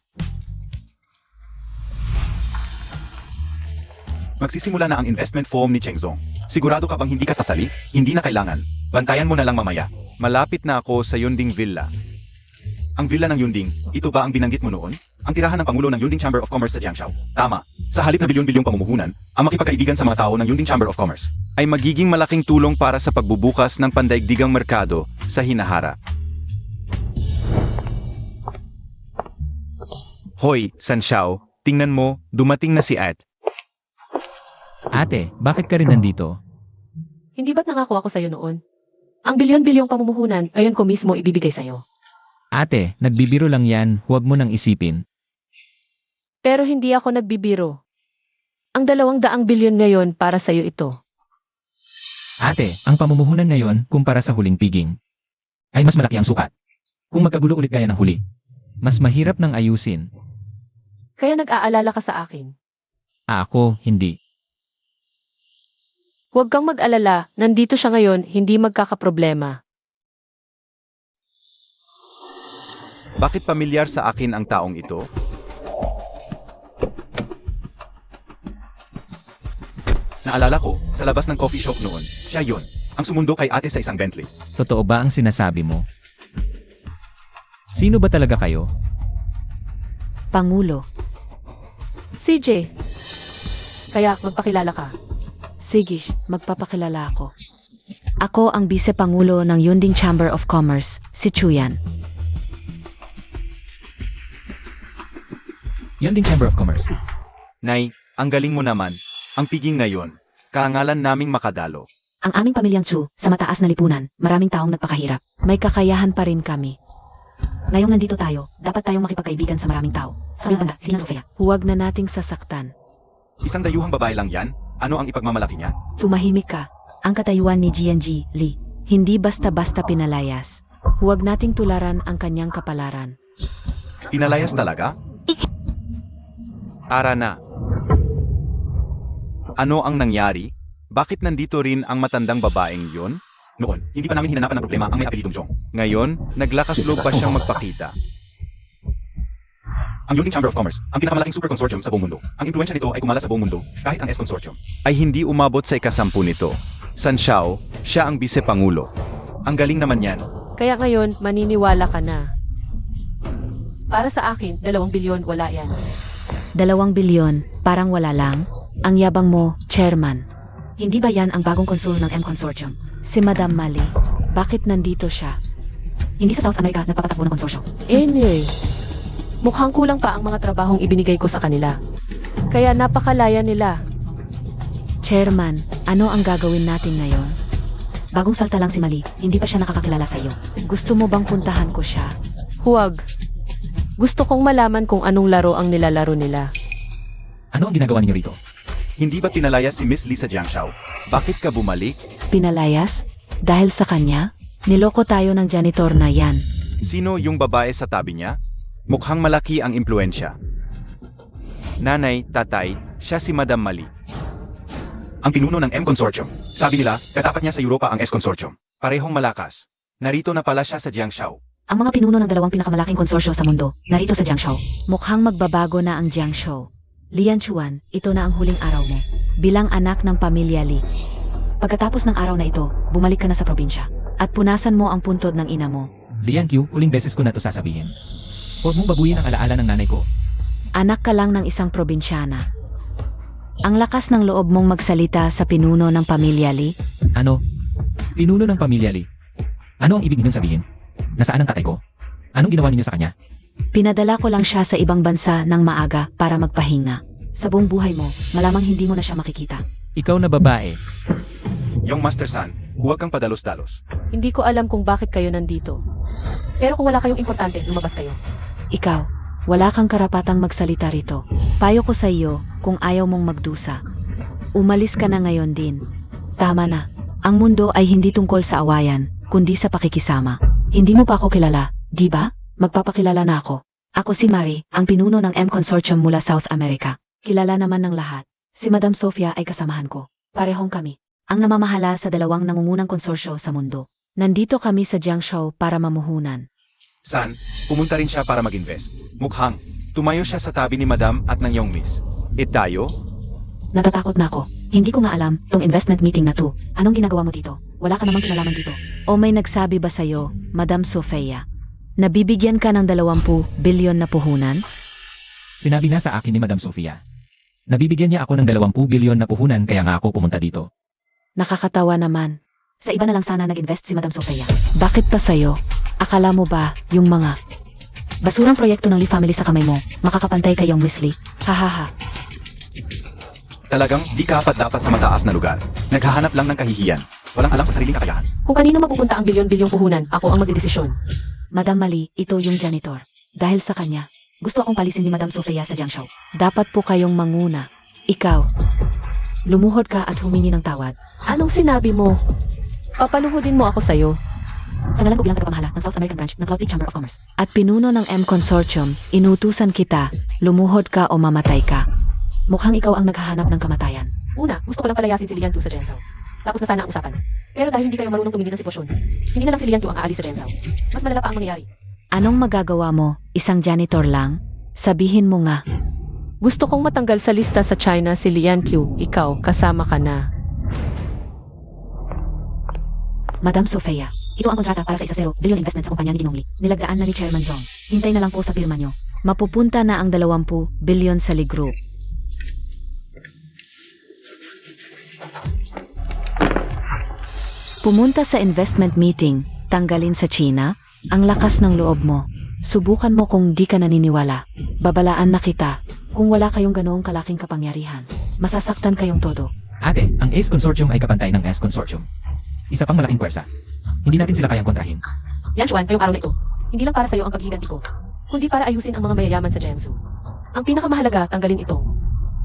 [SPEAKER 1] Magsisimula na ang investment form ni Chengzong. Sigurado ka bang hindi ka sasali? Hindi na kailangan. Bantayan mo na lang mamaya. Malapit na ako sa Yunding Villa. Ang villa ng Yunding, ito ba ang binanggit mo noon? Ang tirahan ng Pangulo ng Yunding Chamber of Commerce sa Jiangshao. Tama. Sa halip na bilyon-bilyong pamumuhunan, ang makipagkaibigan sa mga tao ng Yunding Chamber of Commerce ay magiging malaking tulong para sa pagbubukas ng pandaigdigang merkado sa hinaharap. Hoy, Sanxiao, tingnan mo, dumating na si Ed.
[SPEAKER 4] Ate, bakit ka rin nandito?
[SPEAKER 2] Hindi ba't nangako ako sa'yo noon? Ang bilyon-bilyong pamumuhunan, ngayon ko mismo ibibigay sa'yo.
[SPEAKER 4] Ate, nagbibiro lang yan, huwag mo nang isipin.
[SPEAKER 2] Pero hindi ako nagbibiro. Ang 200 bilyon ngayon para sa'yo ito.
[SPEAKER 4] Ate, ang pamumuhunan ngayon, kumpara sa huling piging, ay mas malaki ang sukat. Kung magkagulo ulit gaya ng huli, mas mahirap nang ayusin.
[SPEAKER 2] Kaya nag-aalala ka sa akin.
[SPEAKER 4] Ako, hindi.
[SPEAKER 2] Huwag kang mag-alala, nandito siya ngayon, hindi magkakaproblema.
[SPEAKER 1] Bakit pamilyar sa akin ang taong ito? Naalala ko, sa labas ng coffee shop noon, siya yun. Ang sumundo kay ate sa isang Bentley.
[SPEAKER 4] Totoo ba ang sinasabi mo? Sino ba talaga kayo?
[SPEAKER 3] Pangulo.
[SPEAKER 2] CJ. Kaya magpakilala ka.
[SPEAKER 3] Sige, magpapakilala ako. Ako ang Vice-Pangulo ng Yunding Chamber of Commerce, si Chuyan.
[SPEAKER 4] Yunding Chamber of Commerce.
[SPEAKER 1] Nay, ang galing mo naman. Ang piging ngayon, karangalan naming makadalo.
[SPEAKER 3] Ang aming pamilyang Chu, sa mataas na lipunan, maraming taong nagpakahirap. May kakayahan pa rin kami. Ngayong nandito tayo, dapat tayong makipagkaibigan sa maraming tao. Sa banda, sina Sofia. Huwag na nating sasaktan.
[SPEAKER 1] Isang dayuhang babae lang yan? Ano ang ipagmamalaki niya?
[SPEAKER 3] Tumahimik ka. Ang katayuan ni Jianji Li, hindi basta-basta pinalayas. Huwag nating tularan ang kanyang kapalaran.
[SPEAKER 1] Pinalayas talaga? Tara na. Ano ang nangyari? Bakit nandito rin ang matandang babaeng yon? Noon, hindi pa namin hinanapan ng problema ang may apelidong Jong. Ngayon, naglakas loob pa siyang magpakita. Ang Yunding Chamber of Commerce, ang pinakamalaking super consortium sa buong mundo. Ang impluwensya nito ay kumala sa buong mundo, kahit ang S Consortium ay hindi umabot sa ika-10 nito. Sanxiao, siya ang Vice-Pangulo. Ang galing naman yan.
[SPEAKER 2] Kaya ngayon, maniniwala ka na. Para sa akin, 2 bilyon, wala yan.
[SPEAKER 3] 2 bilyon, parang wala lang. Ang yabang mo, Chairman. Hindi ba yan ang bagong konsul ng M Consortium? Si Madam Mali. Bakit nandito siya? Hindi sa South America nagpapatakbo ng konsorsyum.
[SPEAKER 2] Anyway, mukhang kulang pa ang mga trabahong ibinigay ko sa kanila. Kaya napakalaya nila.
[SPEAKER 3] Chairman, ano ang gagawin natin ngayon? Bagong salta lang si Mali, hindi pa siya nakakakilala sa iyo. Gusto mo bang puntahan ko siya?
[SPEAKER 2] Huwag. Gusto kong malaman kung anong laro ang nilalaro nila.
[SPEAKER 4] Ano ang ginagawa ninyo rito?
[SPEAKER 1] Hindi ba pinalayas si Miss Lisa Jiangshao? Bakit ka bumalik?
[SPEAKER 3] Pinalayas? Dahil sa kanya? Niloko tayo ng janitor na yan.
[SPEAKER 1] Sino yung babae sa tabi niya? Mukhang malaki ang impluensya. Nanay, tatay, siya si Madam Mali. Ang pinuno ng M Consortium. Sabi nila, katapat niya sa Europa ang S Consortium. Parehong malakas. Narito na pala siya sa Jiangshao.
[SPEAKER 3] Ang mga pinuno ng 2 pinakamalaking konsorsyo sa mundo, narito sa Jiangshou. Mukhang magbabago na ang Jiangshou. Lian Chuan, ito na ang huling araw mo. Bilang anak ng pamilya Li. Pagkatapos ng araw na ito, bumalik ka na sa probinsya. At punasan mo ang puntod ng ina mo.
[SPEAKER 4] Lian Q, huling beses ko na to sasabihin. Huwag mong baguhin ang alaala ng nanay ko.
[SPEAKER 3] Anak ka lang ng isang probinsyana. Ang lakas ng loob mong magsalita sa pinuno ng pamilya Li.
[SPEAKER 4] Ano? Pinuno ng pamilya Li. Ano ang ibig ninyong sabihin? Nasaan ang tatay ko? Anong ginawa ninyo sa kanya?
[SPEAKER 3] Pinadala ko lang siya sa ibang bansa ng maaga para magpahinga. Sa buong buhay mo, malamang hindi mo na siya makikita.
[SPEAKER 4] Ikaw na babae.
[SPEAKER 1] Yung Master San, Huwag kang padalos-dalos.
[SPEAKER 2] Hindi ko alam kung bakit kayo nandito. Pero kung wala kayong importante, lumabas kayo.
[SPEAKER 3] Ikaw, wala kang karapatang magsalita rito. Payo ko sa iyo kung ayaw mong magdusa. Umalis ka na ngayon din. Tama na. Ang mundo ay hindi tungkol sa awayan, kundi sa pakikisama. Hindi mo pa ako kilala, di ba? Magpapakilala na ako. Ako si Mary, ang pinuno ng M Consortium mula South America. Kilala naman ng lahat. Si Madam Sofia ay kasamahan ko. Parehong kami. Ang namamahala sa dalawang nangungunang konsorsyo sa mundo. Nandito kami sa Jiangsu para mamuhunan.
[SPEAKER 1] San, pumunta rin siya para mag-invest. Mukhang, tumayo siya sa tabi ni Madam at ng iyong miss. Tayo?
[SPEAKER 3] Natatakot na ako. Hindi ko nga alam tong investment meeting na to. Anong ginagawa mo dito? Wala ka namang kinalaman dito. O may nagsabi ba sa'yo, Madam Sofia? Nabibigyan ka ng 20 bilyon na puhunan?
[SPEAKER 4] Sinabi na sa akin ni Madam Sofia. Nabibigyan niya ako ng 20 bilyon na puhunan kaya nga ako pumunta dito.
[SPEAKER 3] Nakakatawa naman. Sa iba na lang sana nag-invest si Madam Sofia. Bakit pa sa'yo? Akala mo ba yung mga basurang proyekto ng Lee family sa kamay mo, makakapantay kayong Miss Lee? Hahaha.
[SPEAKER 1] Talagang di ka dapat sa mataas na lugar. Naghahanap lang ng kahihiyan. Walang alam sa sariling kakayahan.
[SPEAKER 2] Kung kanino mapupunta ang bilyon-bilyong puhunan, ako ang magdedesisyon.
[SPEAKER 3] Madam Mali, ito yung janitor. Dahil sa kanya, gusto akong palisin ni Madam Sofia sa Jiangsu. Dapat po kayong manguna. Ikaw, lumuhod ka at humingi ng tawad.
[SPEAKER 2] Anong sinabi mo? Papaluhodin mo ako sa'yo.
[SPEAKER 3] Sa ngalan ko bilang tagapamahala ng South American branch ng Cloud Peak Chamber of Commerce. At pinuno ng M Consortium, inutusan kita, lumuhod ka o mamatay ka. Mukhang ikaw ang naghahanap ng kamatayan.
[SPEAKER 2] Una, gusto ko lang palayasin si Lian Tu sa Jiangsu. Tapos na sana ang usapan. Pero dahil hindi kayo marunong tumingin ng sitwasyon, hindi na lang si Lian Tu ang aalis sa Jiangsu. Mas malala pa ang mangyayari.
[SPEAKER 3] Anong magagawa mo? Isang janitor lang? Sabihin mo nga.
[SPEAKER 2] Gusto kong matanggal sa lista sa China si Lian Q. Ikaw, kasama ka na.
[SPEAKER 3] Madam Sofia, ito ang kontrata para sa 1 billion investment sa kumpanya ni Ginong Lee. Nilagdaan na ni Chairman Zong. Hintay na lang po sa pirma nyo. Mapupunta na ang 20 billion sa Lee Group. Pumunta sa investment meeting, tanggalin sa China, ang lakas ng loob mo. Subukan mo kung di ka naniniwala. Babalaan na kita. Kung wala kayong ganoong kalaking kapangyarihan, masasaktan kayong todo.
[SPEAKER 4] Ate, ang ACE Consortium ay kapantay ng S Consortium. Isa pang malaking pwersa. Hindi natin sila kayang kontrahin.
[SPEAKER 2] Yan, Juan, ngayong araw na ito. Hindi lang para sa'yo ang paghiganti ko, kundi para ayusin ang mga mayayaman sa Jiangsu. Ang pinakamahalaga, tanggalin ito.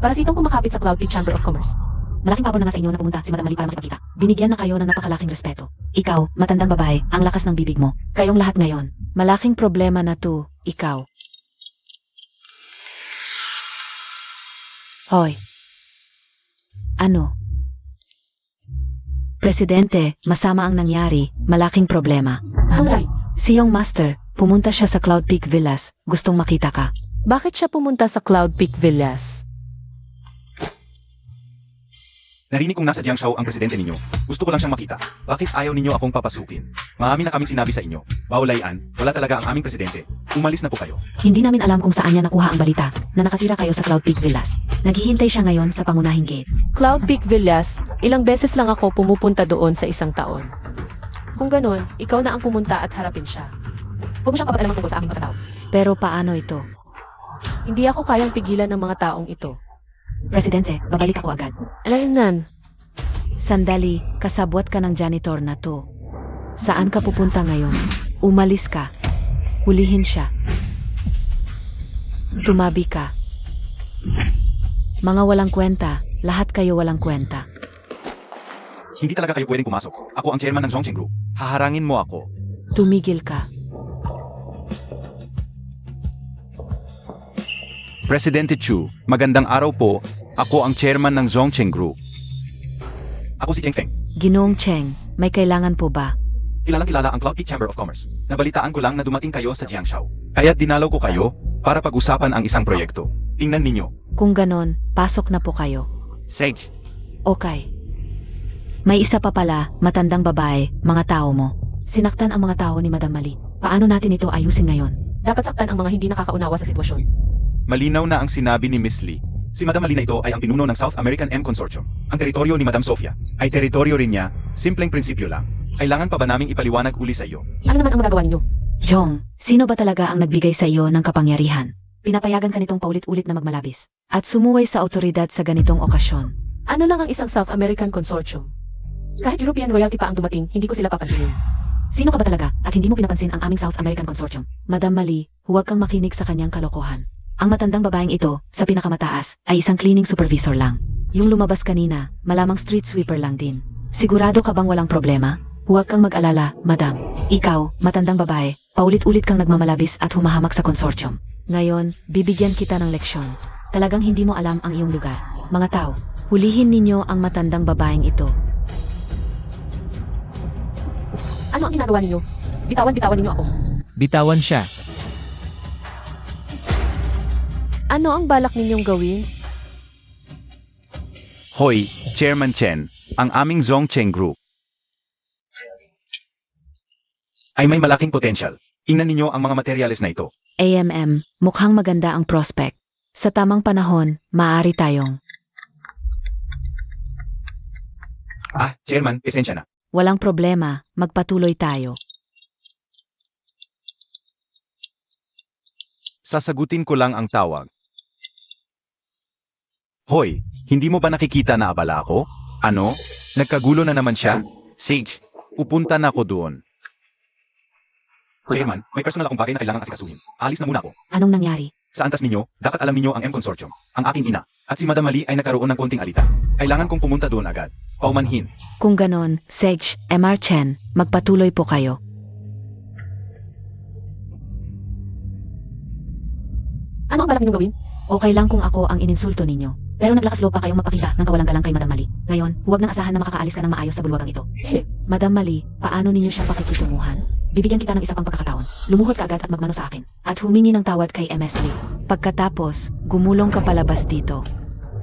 [SPEAKER 2] Para sa itong kumakapit sa Cloud Peak Chamber of Commerce. Malaking pabor na nga sa inyo na pumunta si Madam Mali para makipagkita. Binigyan na kayo ng napakalaking respeto. Ikaw, matandang babae, ang lakas ng bibig mo. Kayong lahat ngayon. Malaking problema na to, ikaw. Hoy. Ano? Presidente, masama ang nangyari, malaking problema. Hangay,
[SPEAKER 3] Si Young Master, pumunta siya sa Cloud Peak Villas, gustong makita ka.
[SPEAKER 2] bakit siya pumunta sa Cloud Peak Villas?
[SPEAKER 1] Narinig kong nasa Jiangsu ang presidente ninyo. Gusto ko lang siyang makita. Bakit ayaw ninyo akong papasukin? Marami na kaming sinabi sa inyo. Baulayan, wala talaga ang aming presidente. Umalis na po kayo.
[SPEAKER 3] Hindi namin alam kung saan niya nakuha ang balita na nakatira kayo sa Cloud Peak Villas. Naghihintay siya ngayon sa pangunahing gate.
[SPEAKER 2] Cloud Peak Villas, ilang beses lang ako pumupunta doon sa isang taon. Kung ganon, ikaw na ang pumunta at harapin siya. Huwag mo siyang kapag-alaman tungkol sa aking pagkatao.
[SPEAKER 3] Pero paano ito?
[SPEAKER 2] Hindi ako kayang pigilan ng mga taong ito.
[SPEAKER 3] Presidente, babalik ako agad.
[SPEAKER 2] Alaynan,
[SPEAKER 3] Sandali, kasabwat ka ng janitor na to. Saan ka pupunta ngayon? Umalis ka. Hulihin siya. Tumabi ka. Mga walang kwenta, lahat kayo walang kwenta.
[SPEAKER 1] Hindi talaga kayo pwedeng pumasok. Ako ang chairman ng Zhongqing Group. Haharangin mo ako.
[SPEAKER 3] Tumigil ka.
[SPEAKER 1] Presidente Chu, magandang araw po. Ako ang chairman ng Zhongqing Group. Ako si Cheng Feng.
[SPEAKER 3] Ginoong Cheng, may kailangan po ba?
[SPEAKER 1] Kilalang kilala ang Cloud Peak Chamber of Commerce. Nabalitaan ko lang na dumating kayo sa Jiangsu. Kaya dinalaw ko kayo para pag-usapan ang isang proyekto. Tingnan ninyo.
[SPEAKER 3] Kung ganon, pasok na po kayo.
[SPEAKER 1] Sage,
[SPEAKER 3] Okay. May isa pa pala, matandang babae, mga tao mo. Sinaktan ang mga tao ni Madam Mali. Paano natin ito ayusin ngayon?
[SPEAKER 2] dapat saktan ang mga hindi nakakaunawa sa sitwasyon.
[SPEAKER 1] malinaw na ang sinabi ni Miss Lee. Si Madam Alina ito ay ang pinuno ng South American M Consortium. Ang teritoryo ni Madam Sofia ay teritoryo rin niya, simpleng prinsipyo lang. Kailangan pa ba naming ipaliwanag uli sa iyo?
[SPEAKER 2] Ano naman ang magagawa ninyo?
[SPEAKER 3] Jong, sino ba talaga ang nagbigay sa iyo ng kapangyarihan? Pinapayagan ka nitong paulit-ulit na magmalabis at sumuway sa otoridad sa ganitong okasyon.
[SPEAKER 2] Ano lang ang isang South American Consortium? Kahit European royalty pa ang dumating, hindi ko sila papansinin.
[SPEAKER 3] Sino ka ba talaga at hindi mo pinapansin ang aming South American Consortium? Madam Mali, huwag kang makinig sa kanyang kalokohan. Ang matandang babaeng ito, sa pinakamataas, ay isang cleaning supervisor lang. Yung lumabas kanina, malamang street sweeper lang din. Sigurado ka bang walang problema? Huwag kang mag-alala, madam. Ikaw, matandang babae, paulit-ulit kang nagmamalabis at humahamak sa consortium. Ngayon, bibigyan kita ng leksyon. Talagang hindi mo alam ang iyong lugar. Mga tao, hulihin ninyo ang matandang babaeng ito.
[SPEAKER 2] Ano ang ginagawa ninyo? Bitawan ninyo ako.
[SPEAKER 4] Bitawan siya.
[SPEAKER 2] Ano ang balak ninyong gawin?
[SPEAKER 1] Hoy, Chairman Chen, ang aming Zhongcheng Group ay may malaking potential. Ingnan ninyo ang mga materyales na ito.
[SPEAKER 3] AMM, mukhang maganda ang prospect. Sa tamang panahon, maaari tayong.
[SPEAKER 1] Chairman, esensya na.
[SPEAKER 3] Walang problema, magpatuloy tayo.
[SPEAKER 1] Sasagutin ko lang ang tawag. Hoy, hindi mo ba nakikita na abala ako? Ano? Nagkagulo na naman siya? Sage, pupunta na ako doon. Chairman, may personal akong bagay na kailangan asikasuhin. Alis na muna ako.
[SPEAKER 3] Anong nangyari?
[SPEAKER 1] Sa antas ninyo, dapat alam ninyo ang M Consortium, ang aking ina, at si Madam Mali ay nagkaroon ng konting alita. Kailangan kong pumunta doon agad. Paumanhin.
[SPEAKER 3] Kung ganon, Sage, MR Chen, magpatuloy po kayo.
[SPEAKER 2] Ano ang balak ninyong gawin?
[SPEAKER 3] Okay lang kung ako ang ininsulto ninyo. Pero naglakas loob pa kayong magpakita ng kawalang-galang kay Madam Mali. Ngayon, huwag nang asahan na makakaalis ka ng maayos sa bulwagang ito. Madam Mali, paano ninyo siya pakikitunguhan? Bibigyan kita ng isa pang pagkakataon. Lumuhod ka agad at magmano sa akin. At humingi ng tawad kay MS Lee. Pagkatapos, gumulong ka palabas dito.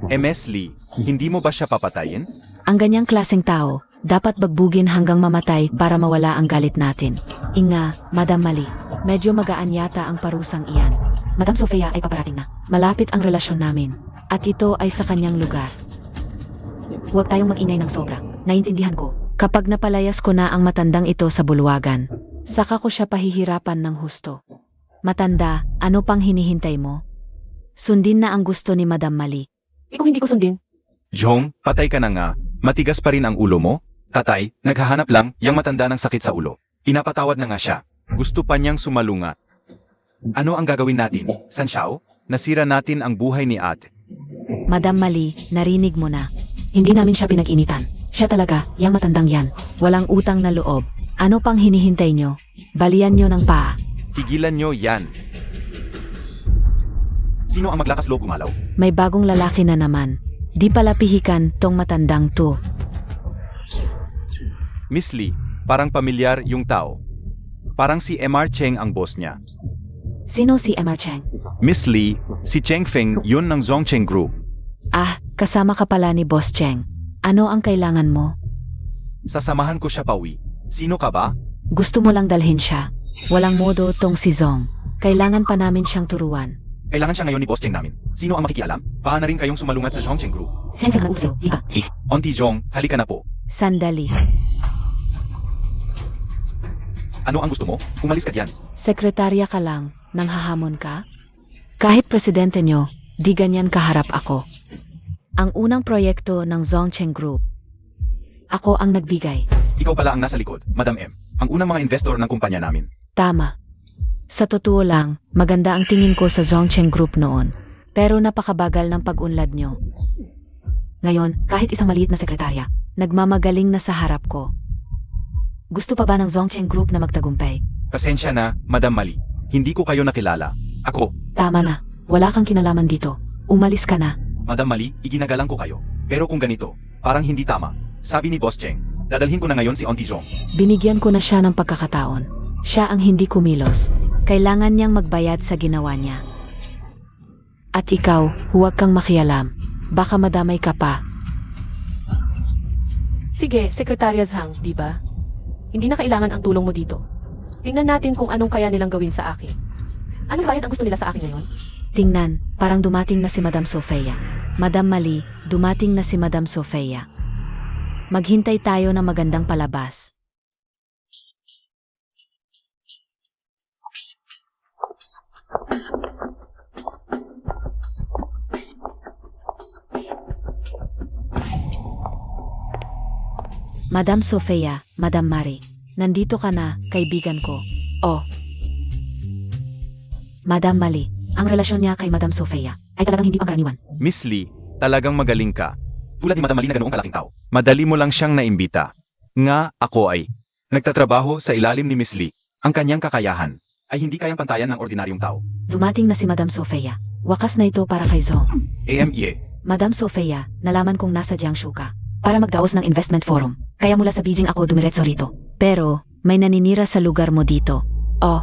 [SPEAKER 1] MS Lee, hindi mo ba siya papatayin?
[SPEAKER 3] Ang ganyang klaseng tao, dapat bagbugin hanggang mamatay para mawala ang galit natin. Inga, Madam Mali, medyo magaan yata ang parusang iyan. Madam Sofia ay paparating na. Malapit ang relasyon namin. At ito ay sa kanyang lugar. Huwag tayong mag-ingay ng sobra. Naintindihan ko. Kapag napalayas ko na ang matandang ito sa bulwagan, saka ko siya pahihirapan ng husto. Matanda, ano pang hinihintay mo? Sundin na ang gusto ni Madam Mali.
[SPEAKER 2] Kung hindi ko sundin,
[SPEAKER 1] Jong, patay ka na nga. Matigas pa rin ang ulo mo? Tatay, naghahanap lang, yang matanda ng sakit sa ulo. Pinapatawad na nga siya. Gusto pa niyang sumalungat. Ano ang gagawin natin? Sanxiao? Nasira natin ang buhay ni ate.
[SPEAKER 3] Madam Mali, narinig mo na. Hindi namin siya pinag-initan. Siya talaga, yang matandang yan. Walang utang na loob. Ano pang hinihintay nyo? Balian nyo ng paa.
[SPEAKER 1] Tigilan niyo yan. Sino ang maglakas loob umalaw?
[SPEAKER 3] May bagong lalaki na naman. Di pala pihikan tong matandang to.
[SPEAKER 1] Miss Lee, parang pamilyar yung tao. Parang si MR Cheng ang boss niya.
[SPEAKER 3] Sino si MR Cheng?
[SPEAKER 1] Miss Lee, si Cheng Feng yun ng Zhongcheng Group.
[SPEAKER 3] Kasama ka pala ni Boss Cheng. Ano ang kailangan mo?
[SPEAKER 1] Sasamahan ko siya pauwi. Sino ka ba?
[SPEAKER 3] Gusto mo lang dalhin siya. Walang modo tong si Zong. Kailangan pa namin siyang turuan.
[SPEAKER 1] Kailangan siya ngayon ni Boss Cheng namin. Sino ang makikialam? Baka na rin kayong sumalungat sa Zhongcheng Group.
[SPEAKER 3] Saan ka nag-usaw, di ba?
[SPEAKER 1] Auntie Zhong, halika na po.
[SPEAKER 3] Sandali.
[SPEAKER 1] Ano ang gusto mo? Umalis ka diyan.
[SPEAKER 3] Sekretarya ka lang, nang hahamon ka? Kahit presidente nyo, di ganyan kaharap ako. Ang unang proyekto ng Zhongcheng Group. Ako ang nagbigay.
[SPEAKER 1] Ikaw pala ang nasa likod, Madam M. Ang unang mga investor ng kumpanya namin.
[SPEAKER 3] Tama. Sa totoo lang, maganda ang tingin ko sa Zhongcheng Group noon. Pero napakabagal ng pag-unlad nyo. Ngayon, kahit isang maliit na sekretarya, nagmamagaling na sa harap ko. Gusto pa ba ng Zhongcheng Group na magtagumpay?
[SPEAKER 1] Pasensya na, Madam Mali. Hindi ko kayo nakilala. Ako,
[SPEAKER 3] Tama na. Wala kang kinalaman dito. Umalis ka na.
[SPEAKER 1] Madam Mali, iginagalang ko kayo. Pero kung ganito, parang hindi tama. Sabi ni Boss Cheng, dadalhin ko na ngayon si Auntie Zhong.
[SPEAKER 3] Binigyan ko na siya ng pagkakataon. Siya ang hindi kumilos. Kailangan niyang magbayad sa ginawa niya. At ikaw, huwag kang makialam. Baka madamay ka pa.
[SPEAKER 2] sige, Sekretarya Zhang, di ba? Hindi na kailangan ang tulong mo dito. Tingnan natin kung anong kaya nilang gawin sa akin. Anong bayad ang gusto nila sa akin ngayon?
[SPEAKER 3] Tingnan, parang dumating na si Madam Sofia. Madam Mali, dumating na si Madam Sofia. Maghintay tayo ng magandang palabas. Madam Sofia, Madam Mari, nandito ka na, kaibigan ko. Oh. Madam Mali, ang relasyon niya kay Madam Sofia ay talagang hindi pangkaraniwan.
[SPEAKER 1] Miss Lee, talagang magaling ka. Tulad ni Madam Mali na ganoong kalaking tao. Madali mo lang siyang naimbita. Nga ako ay nagtatrabaho sa ilalim ni Miss Lee. Ang kanyang kakayahan ay hindi kayang pantayan ng ordinaryong tao.
[SPEAKER 3] Dumating na si Madam Sofia. Wakas na ito para kay Zong.
[SPEAKER 1] AMEA.
[SPEAKER 3] Madam Sofia, nalaman kong nasa Jiangsu ka para magdaos ng investment forum. Kaya mula sa Beijing ako dumiretso rito. Pero, may naninira sa lugar mo dito. Oh.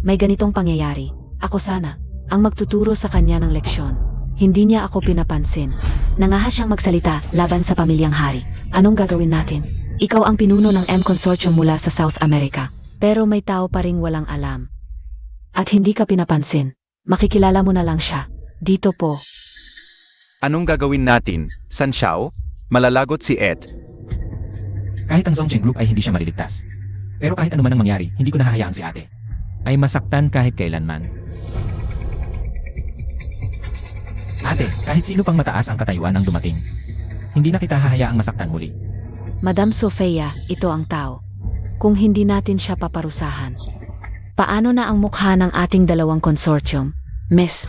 [SPEAKER 3] May ganitong pangyayari. Ako sana, ang magtuturo sa kanya ng leksyon. Hindi niya ako pinapansin. Nangahas siyang magsalita laban sa pamilyang hari. Anong gagawin natin? Ikaw ang pinuno ng M Consortium mula sa South America. Pero may tao pa ring walang alam. At hindi ka pinapansin. Makikilala mo na lang siya. Dito po.
[SPEAKER 1] Anong gagawin natin? San Xiao? Malalagot si Ed.
[SPEAKER 4] Kahit ang Zongcheng Group ay hindi siya maliligtas. Pero kahit ano man ang mangyari, hindi ko nahahayaan si ate. Ay masaktan kahit kailanman. Ate, kahit sino pang mataas ang katayuan ang dumating. Hindi na kita hahayaang masaktan muli.
[SPEAKER 3] Madam Sofia, ito ang tao. Kung hindi natin siya paparusahan. Paano na ang mukha ng ating dalawang consortium? Miss,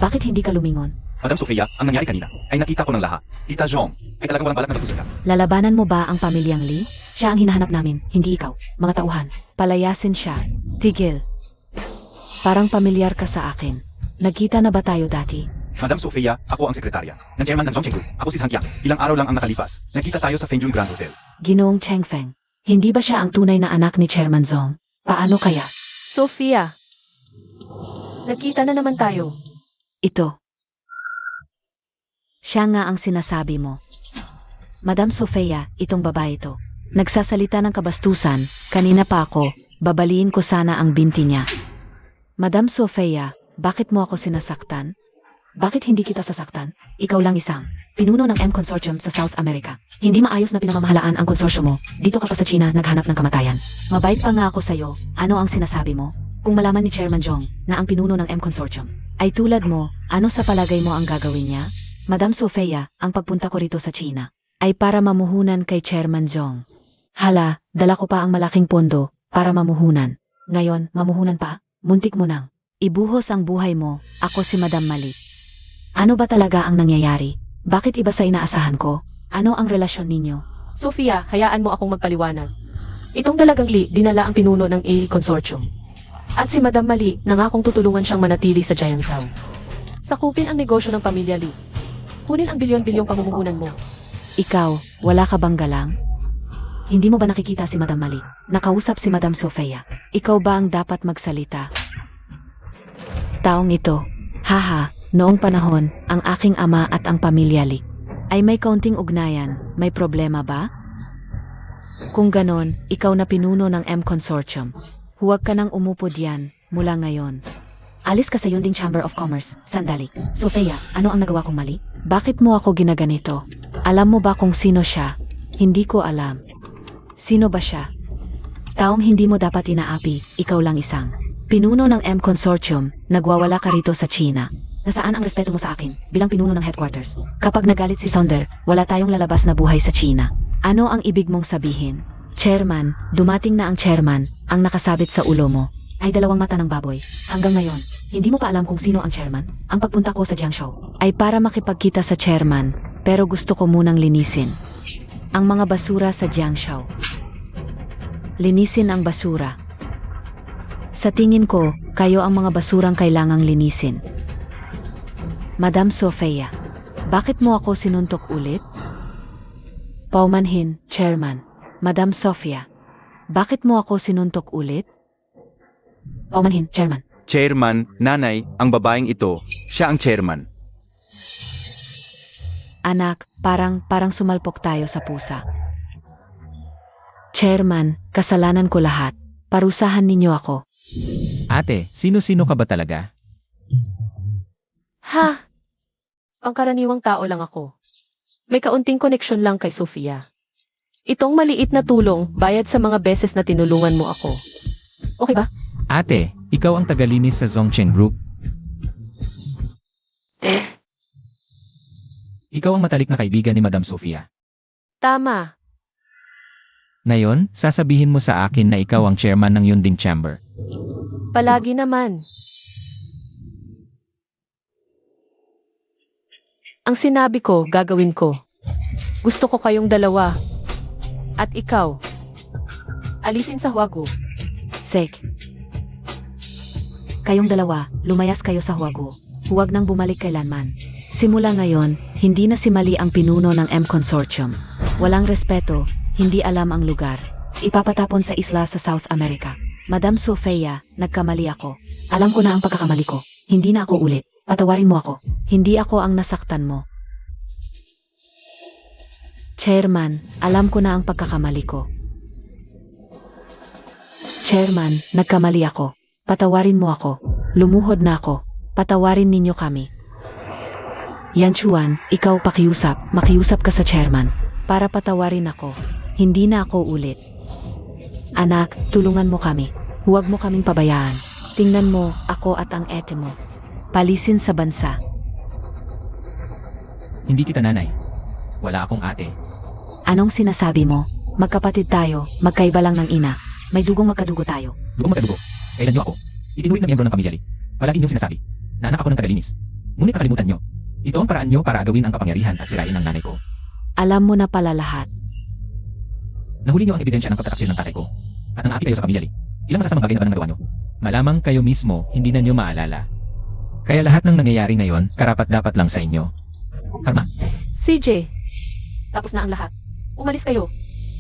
[SPEAKER 3] bakit hindi ka lumingon?
[SPEAKER 1] Madam Sofia, ang nangyari kanina ay nakita ko ng lahat. Tita Zhong ay talagang walang balak na bastos ka.
[SPEAKER 3] Lalabanan mo ba ang pamilyang Lee? Siya ang hinahanap namin, hindi ikaw. Mga tauhan, palayasin siya. Tigil. Parang pamilyar ka sa akin. Nagkita na ba tayo dati?
[SPEAKER 1] Madam Sofia, ako ang sekretarya ng chairman ng Zongcheng Group. Ako si Zhang Qiang. Ilang araw lang ang nakalipas. Nagkita tayo sa Fengjun Grand Hotel.
[SPEAKER 3] Ginoong Cheng Feng. Hindi ba siya ang tunay na anak ni Chairman Zong? Paano kaya?
[SPEAKER 2] Sofia, nagkita na naman tayo.
[SPEAKER 3] Ito. Siya nga ang sinasabi mo. Madam Sofia, itong babae ito. Nagsasalita ng kabastusan, kanina pa ako, babaliin ko sana ang binti niya. Madam Sofia, bakit mo ako sinasaktan? Bakit hindi kita sasaktan? Ikaw lang isang pinuno ng M Consortium sa South America. Hindi maayos na pinamamahalaan ang konsorsyum mo. Dito ka pa sa China naghanap ng kamatayan. Mabait pa nga ako sa'yo. Ano ang sinasabi mo? Kung malaman ni Chairman Zhong na ang pinuno ng M Consortium ay tulad mo, ano sa palagay mo ang gagawin niya? Madam Sofia, ang pagpunta ko rito sa China ay para mamuhunan kay Chairman Zhong. Hala, dala ko pa ang malaking pondo para mamuhunan. Ngayon, mamuhunan pa? Muntik mo nang ibuhos ang buhay mo. Ako si Madam Mali. Ano ba talaga ang nangyayari? Bakit iba sa inaasahan ko? Ano ang relasyon ninyo?
[SPEAKER 2] Sofia, hayaan mo akong magpaliwanag. Itong dalagang Lee, dinala ang pinuno ng A Consortium. At si Madam Mali, nangakong tutulungan siyang manatili sa Jiangsu. Sakupin ang negosyo ng pamilya Lee. Kunin ang bilyon-bilyong pamumuhunan mo.
[SPEAKER 3] Ikaw, wala ka bang galang? Hindi mo ba nakikita si Madam Mali? Nakausap si Madam Sofia. Ikaw ba ang dapat magsalita? Taong ito, haha, noong panahon, ang aking ama at ang pamilya Lee ay may kaunting ugnayan. May problema ba? Kung ganon, ikaw na pinuno ng M Consortium. Huwag ka nang umupo diyan mula ngayon. Alis ka sa Yunding Chamber of Commerce. Sandali. Sofia, ano ang nagawa kong mali? Bakit mo ako ginaganito? Alam mo ba kung sino siya? Hindi ko alam. Sino ba siya? Taong hindi mo dapat inaapi, ikaw lang isang pinuno ng M Consortium, nagwawala ka rito sa China. Nasaan ang respeto mo sa akin bilang pinuno ng headquarters? Kapag nagalit si Thunder, wala tayong lalabas na buhay sa China. Ano ang ibig mong sabihin? Chairman, dumating na ang chairman, ang nakasabit sa ulo mo ay dalawang mata ng baboy. Hanggang ngayon, hindi mo pa alam kung sino ang chairman? Ang pagpunta ko sa Jiangsu ay para makipagkita sa chairman, pero gusto ko munang linisin ang mga basura sa Jiangsu. Linisin ang basura. Sa tingin ko, kayo ang mga basurang kailangang linisin. Madam Sofia, bakit mo ako sinuntok ulit? Paumanhin, Chairman. Madam Sofia, bakit mo ako sinuntok ulit? Paumanhin, Chairman.
[SPEAKER 1] Chairman, nanay, ang babaeng ito, siya ang chairman.
[SPEAKER 3] Anak, parang sumalpok tayo sa pusa. Chairman, kasalanan ko lahat. Parusahan ninyo ako.
[SPEAKER 4] Ate, sino-sino ka ba talaga?
[SPEAKER 2] Ha? Pangkaraniwang tao lang ako. May kaunting koneksyon lang kay Sofia. Itong maliit na tulong, bayad sa mga beses na tinulungan mo ako. Okay ba?
[SPEAKER 4] Ate, ikaw ang tagalinis sa Zongcheng Group.
[SPEAKER 2] Eh,
[SPEAKER 4] Ikaw ang matalik na kaibigan ni Madam Sofia.
[SPEAKER 2] Tama.
[SPEAKER 4] Ngayon, sasabihin mo sa akin na ikaw ang chairman ng Yunding Chamber.
[SPEAKER 2] Palagi naman. Ang sinabi ko, gagawin ko. Gusto ko kayong dalawa. At ikaw. Alisin sa Huago.
[SPEAKER 3] Sek. Kayong dalawa, lumayas kayo sa Huago. Huwag nang bumalik kailanman. Simula ngayon, hindi na si Mali ang pinuno ng M Consortium. Walang respeto, hindi alam ang lugar. Ipapatapon sa isla sa South America. Madam Sofia, nagkamali ako. Alam ko na ang pagkakamali ko. Hindi na ako ulit. Patawarin mo ako. Hindi ako ang nasaktan mo. Chairman, alam ko na ang pagkakamali ko. Chairman, nagkamali ako. Patawarin mo ako. Lumuhod na ako. Patawarin ninyo kami. Yan Chuan, ikaw makiusap ka sa chairman. Para patawarin ako. Hindi na ako ulit. Anak, tulungan mo kami. Huwag mo kaming pabayaan. Tingnan mo, ako at ang ete mo. Palisin sa bansa.
[SPEAKER 4] Hindi kita nanay. Wala akong ate.
[SPEAKER 3] Anong sinasabi mo? Magkapatid tayo, magkaiba lang ng ina. May dugong magkadugo tayo.
[SPEAKER 4] Dugong magkadugo. Kailan niyo ako? Itinuring na miyembro ng pamilya Lee. Palagi niyong sinasabi na anak ako ng tagalinis. Ngunit nakalimutan niyo. Ito ang paraan niyo para agawin ang kapangyarihan at sirain ang nanay ko.
[SPEAKER 3] Alam mo na pala lahat.
[SPEAKER 4] Nahuli niyo ang ebidensya ng pagtataksil ng tatay ko. At nang api kayo sa pamilya Lee. Ilang masasamang bagay na ba nang nagawa niyo? Malamang kayo mismo, hindi na niyo maalala. Kaya lahat ng nangyayari ngayon, karapat-dapat lang sa inyo. Karma,
[SPEAKER 2] CJ. Tapos na ang lahat. Umalis kayo.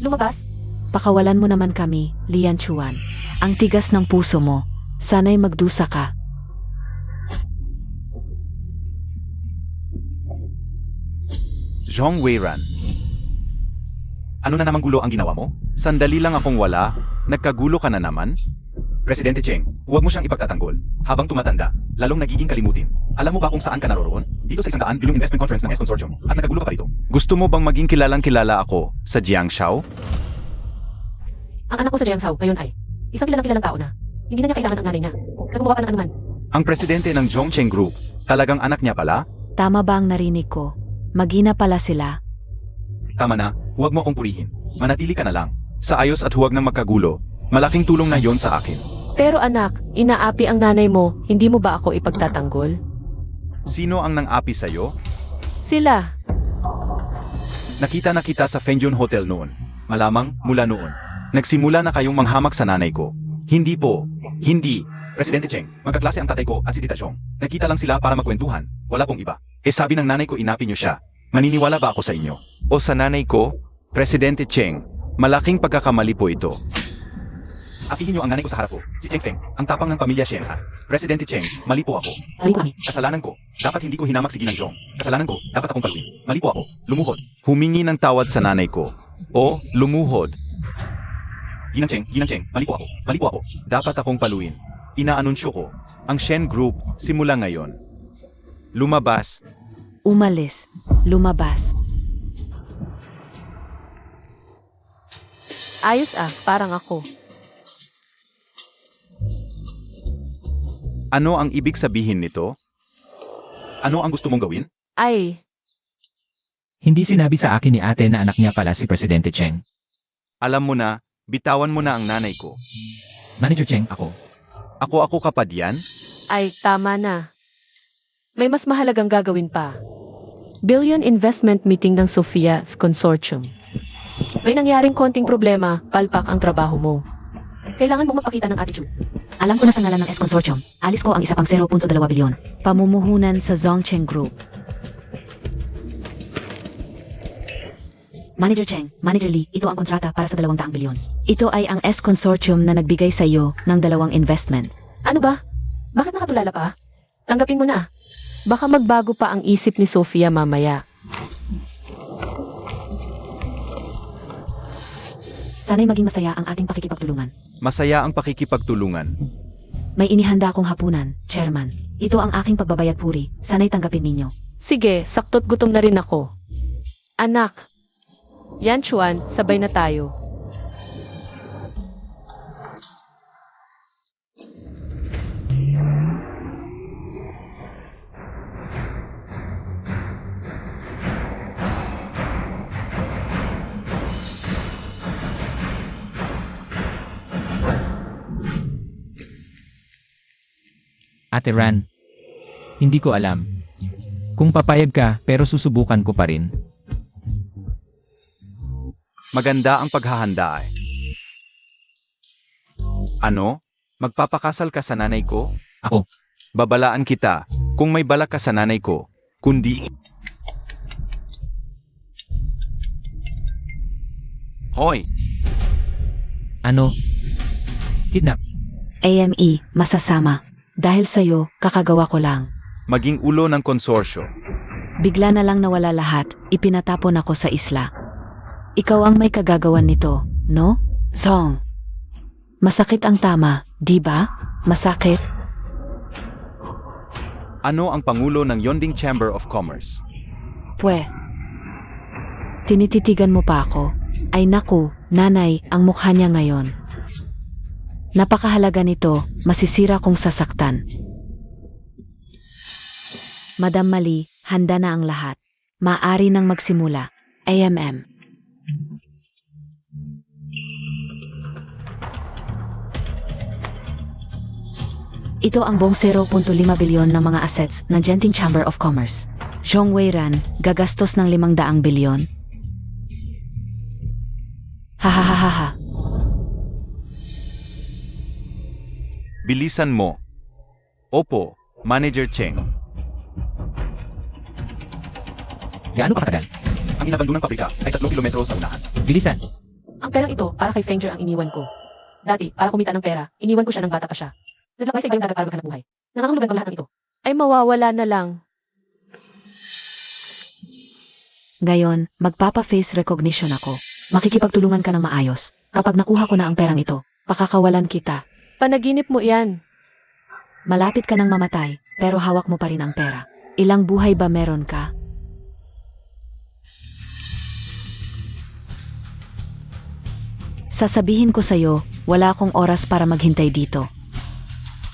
[SPEAKER 2] Lumabas.
[SPEAKER 3] Pakawalan mo naman kami, Lian Chuan. Ang tigas ng puso mo. Sana'y magdusa ka.
[SPEAKER 1] Zhong Weiran. Ano na namang gulo ang ginawa mo? Sandali lang akong wala. Nagkagulo ka na naman? Presidente Cheng, huwag mo siyang ipagtatanggol. Habang tumatanda, lalong nagiging kalimutin. Alam mo ba kung saan ka naroroon? Dito sa 100 bilyong investment conference ng S Consortium. At nagkagulo ka pa rito. Gusto mo bang maging kilalang-kilala ako sa Jiangshao?
[SPEAKER 2] Ang anak ko sa Jiangshao ngayon ay isang kilalang tao na. Hindi na niya kailangan ang nanay niya. Naggumawa pa ng anuman.
[SPEAKER 1] Ang presidente ng Zhongcheng Group, talagang anak niya pala?
[SPEAKER 3] Tama ba ang narinig ko? Magina pala sila.
[SPEAKER 1] Tama na, huwag mo akong purihin. Manatili ka na lang. Sa ayos at huwag nang magkagulo. Malaking tulong na yon sa akin.
[SPEAKER 2] Pero anak, inaapi ang nanay mo, hindi mo ba ako ipagtatanggol?
[SPEAKER 1] Sino ang nang-api sa'yo?
[SPEAKER 2] Sila.
[SPEAKER 1] Nakita na kita sa Fengyun Hotel noon. Malamang, mula noon. Nagsimula na kayong manghamak sa nanay ko. Hindi po. Hindi. Presidente Cheng, magkaklase ang tatay ko at si Tita Chong. Nagkita lang sila para magkwentuhan. Wala pong iba. Sabi ng nanay ko inapi niyo siya. Maniniwala ba ako sa inyo? O sa nanay ko? Presidente Cheng, malaking pagkakamali po ito. Apihin niyo ang nanay ko sa harap ko, si Cheng Feng, ang tapang ng pamilya Shen Han. Presidente Cheng, mali po ako.
[SPEAKER 3] Mali kami.
[SPEAKER 1] Kasalanan ko. Dapat hindi ko hinamak si Ginang Zhong. Kasalanan ko. Dapat akong paluin. Mali po ako. Lumuhod. Humingi ng tawad sa nanay ko. O, lumuhod. Ginang Cheng, mali po ako. Mali po ako. Dapat akong paluin. Inaanunsyo ko. Ang Shen Group, simula ngayon. Lumabas.
[SPEAKER 3] Umalis. Lumabas.
[SPEAKER 2] Ayos parang ako.
[SPEAKER 1] Ano ang ibig sabihin nito? Ano ang gusto mong gawin?
[SPEAKER 2] Ay,
[SPEAKER 4] hindi sinabi sa akin ni ate na anak niya pala si Presidente Cheng.
[SPEAKER 1] Alam mo na, bitawan mo na ang nanay ko.
[SPEAKER 4] Manager Cheng, ako.
[SPEAKER 1] Ako kapad yan?
[SPEAKER 2] ay tama na. May mas mahalagang gagawin pa. Billion investment meeting ng Sophia's Consortium. May nangyaring konting problema, palpak ang trabaho mo. Kailangan mong magpakita ng attitude.
[SPEAKER 3] Alam ko na sa ngalan ng S Consortium. Alis ko ang isa pang 0.2 bilyon. Pamumuhunan sa Zhongcheng Group. Manager Cheng, Manager Lee, ito ang kontrata para sa 200 bilyon. Ito ay ang S Consortium na nagbigay sa iyo ng 2 investment.
[SPEAKER 2] Ano ba? Bakit nakatulala pa? Tanggapin mo na. Baka magbago pa ang isip ni Sophia mamaya.
[SPEAKER 3] Sana'y maging masaya ang ating pakikipagtulungan.
[SPEAKER 1] Masaya ang pakikipagtulungan.
[SPEAKER 3] May inihanda akong hapunan, Chairman. Ito ang aking pagbabayad puri. Sana'y tanggapin ninyo.
[SPEAKER 2] Sige, saktot gutom na rin ako. Anak, yan Chuan, sabay na tayo.
[SPEAKER 4] Ate Ran, hindi ko alam. Kung papayag ka, pero susubukan ko pa rin.
[SPEAKER 1] Maganda ang paghahanda eh. Ano? Magpapakasal ka sa nanay ko?
[SPEAKER 4] Ako.
[SPEAKER 1] Babalaan kita kung may balak ka sa nanay ko, kundi... Hoy!
[SPEAKER 4] Ano? Kidnap.
[SPEAKER 3] AME, masasama. Dahil sa'yo, kakagawa ko lang.
[SPEAKER 1] Maging ulo ng konsorsyo.
[SPEAKER 3] Bigla na lang nawala lahat, ipinatapon ako sa isla. Ikaw ang may kagagawan nito, no? Song. Masakit ang tama, di ba? Masakit?
[SPEAKER 1] Ano ang pangulo ng Yonding Chamber of Commerce?
[SPEAKER 3] Pwe. Tinititigan mo pa ako? Ay naku, nanay, ang mukha niya ngayon. Napakahalaga nito, masisira kong sasaktan. Madam Mali, handa na ang lahat. Maaari nang magsimula. AMM. Ito ang buong 0.5 bilyon ng mga assets ng Genting Chamber of Commerce. Zhong Weiran, gagastos ng 500 bilyon. Hahaha.
[SPEAKER 1] Bilisan mo. Opo, Manager Cheng.
[SPEAKER 4] Gaano pa katagal?
[SPEAKER 1] Ang inabandunang pabrika ay 3 kilometro sa unahan.
[SPEAKER 4] Bilisan.
[SPEAKER 2] Ang perang ito, para kay Fengjer ang iniwan ko. Dati, para kumita ng pera, iniwan ko siya ng bata pa siya. Naglakbay sa ibayong dagat para maghanap buhay. Nangangahulugan ang lahat ng ito. Ay mawawala na lang.
[SPEAKER 3] Ngayon, magpapa-face recognition ako. Makikipagtulungan ka ng maayos. Kapag nakuha ko na ang perang ito, pakakawalan kita.
[SPEAKER 2] Panaginip mo yan.
[SPEAKER 3] Malapit ka nang mamatay, pero hawak mo pa rin ang pera. Ilang buhay ba meron ka? Sasabihin ko sa'yo, wala akong oras para maghintay dito.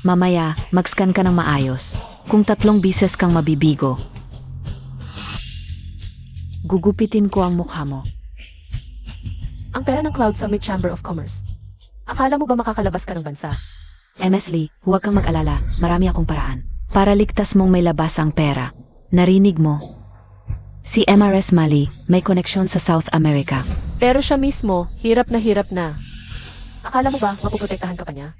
[SPEAKER 3] Mamaya, mag-scan ka ng maayos. Kung 3 bises kang mabibigo, gugupitin ko ang mukha mo.
[SPEAKER 2] Ang pera ng Cloud Summit Chamber of Commerce. Akala mo ba makakalabas ka ng bansa?
[SPEAKER 3] MS Lee, huwag kang mag-alala, marami akong paraan. Para ligtas mong may labas ang pera. Narinig mo? Si MRS Mali, may koneksyon sa South America.
[SPEAKER 2] Pero siya mismo, hirap na. Akala mo ba mapuprotektahan ka pa niya?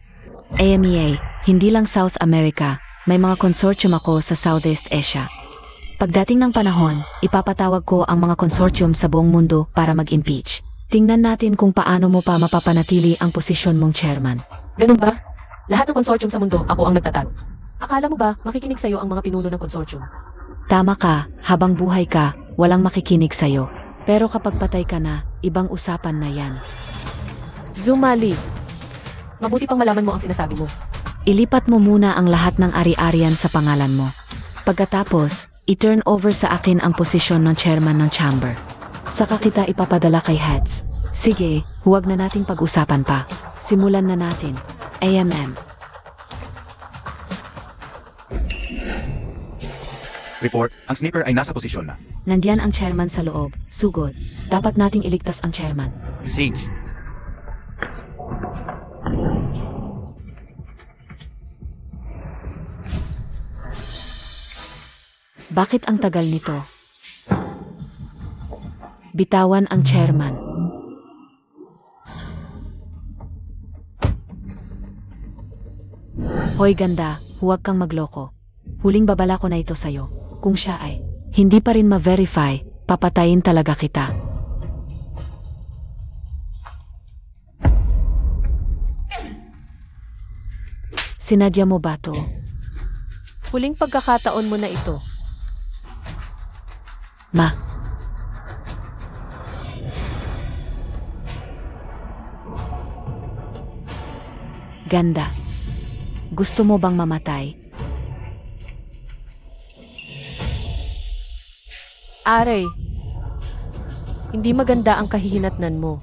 [SPEAKER 3] AMEA, hindi lang South America, may mga consortium ako sa Southeast Asia. Pagdating ng panahon, ipapatawag ko ang mga consortium sa buong mundo para mag-impeach. Tingnan natin kung paano mo pa mapapanatili ang posisyon mong chairman.
[SPEAKER 2] Ganun ba? Lahat ng consortium sa mundo, ako ang nagtatag. Akala mo ba makikinig sa'yo ang mga pinuno ng consortium?
[SPEAKER 3] Tama ka, habang buhay ka, walang makikinig sa'yo. Pero kapag patay ka na, ibang usapan na yan.
[SPEAKER 2] Zumali. Mabuti pang malaman mo ang sinasabi mo.
[SPEAKER 3] Ilipat mo muna ang lahat ng ari-arian sa pangalan mo. Pagkatapos, i-turn over sa akin ang posisyon ng chairman ng chamber. Saka kita ipapadala kay Heads. Sige, huwag na nating pag-usapan pa. Simulan na natin. AMM.
[SPEAKER 1] Report, ang sniper ay nasa posisyon na.
[SPEAKER 3] Nandiyan ang chairman sa loob. Sugod. Dapat nating iligtas ang chairman.
[SPEAKER 1] Sage,
[SPEAKER 3] Bakit ang tagal nito? Bitawan ang chairman. Hoy ganda, huwag kang magloko. Huling babala ko na ito sa'yo. Kung siya ay hindi pa rin ma-verify, papatayin talaga kita. Sinadya mo ba to?
[SPEAKER 2] Huling pagkakataon mo na ito.
[SPEAKER 3] Ma, ganda. Gusto mo bang mamatay?
[SPEAKER 2] Aray, hindi maganda ang kahihinatnan mo.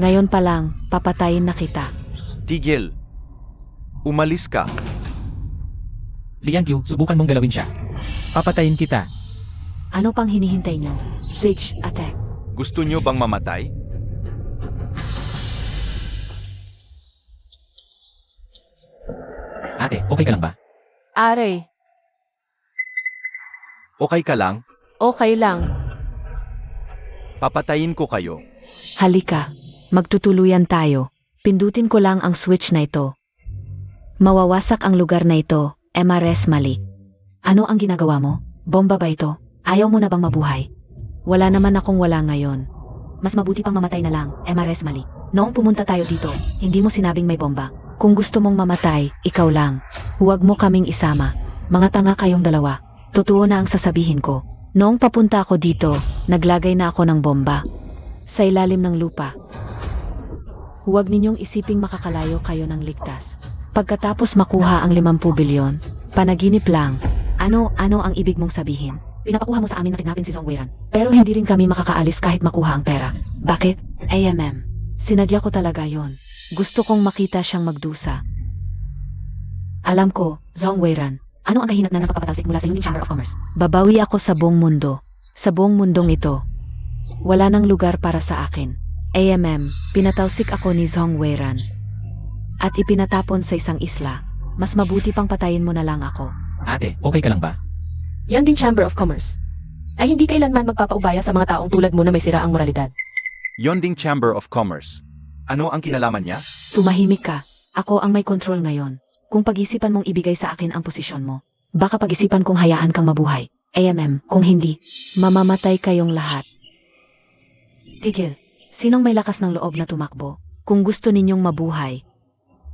[SPEAKER 3] Ngayon pa lang, papatayin na kita.
[SPEAKER 1] tigil. Umalis ka.
[SPEAKER 4] Liang Qiu, subukan mong galawin siya. Papatayin kita.
[SPEAKER 3] Ano pang hinihintay nyo? Sage, attack.
[SPEAKER 1] Gusto nyo bang mamatay?
[SPEAKER 4] Ate, okay ka lang ba?
[SPEAKER 2] Aray,
[SPEAKER 1] Okay ka lang?
[SPEAKER 2] okay lang.
[SPEAKER 1] Papatayin ko kayo.
[SPEAKER 3] Halika, magtutuluyan tayo. Pindutin ko lang ang switch na ito. Mawawasak ang lugar na ito, MRS Mali. Ano ang ginagawa mo? Bomba ba ito? Ayaw mo na bang mabuhay? Wala naman akong wala ngayon. Mas mabuti pang mamatay na lang, MRS Mali. Noong pumunta tayo dito, hindi mo sinabing may bomba. Kung gusto mong mamatay, ikaw lang. Huwag mo kaming isama. Mga tanga kayong dalawa. Totoo na ang sasabihin ko. Noong papunta ako dito, naglagay na ako ng bomba. Sa ilalim ng lupa. Huwag ninyong isiping makakalayo kayo ng ligtas. Pagkatapos makuha ang 50 bilyon, panaginip lang. Ano ang ibig mong sabihin? Pinapakuha mo sa amin na kidnapin si Zhong Weiran. Pero hindi rin kami makakaalis kahit makuha ang pera. Bakit? AMM. Sinadya ko talaga yon. Gusto kong makita siyang magdusa. Alam ko, Zhong Weiran. Ano ang kahinat na napapatalsik mula sa Union Chamber of Commerce? Babawi ako sa buong mundo. Sa buong mundong ito. Wala nang lugar para sa akin. AMM, pinatalsik ako ni Zhong Weiran. At ipinatapon sa isang isla. Mas mabuti pang patayin mo na lang ako.
[SPEAKER 4] Ate, okay ka lang ba?
[SPEAKER 2] Yan din Chamber of Commerce. Ay hindi kailanman magpapaubaya sa mga taong tulad mo na may siraang moralidad.
[SPEAKER 1] Yon ding Chamber of Commerce. Ano ang kinalaman niya?
[SPEAKER 3] Tumahimik ka. Ako ang may control ngayon. Kung pag-isipan mong ibigay sa akin ang posisyon mo, baka pag-isipan kong hayaan kang mabuhay. AMM, kung hindi, mamamatay kayong lahat. Tigil, sinong may lakas ng loob na tumakbo? Kung gusto ninyong mabuhay,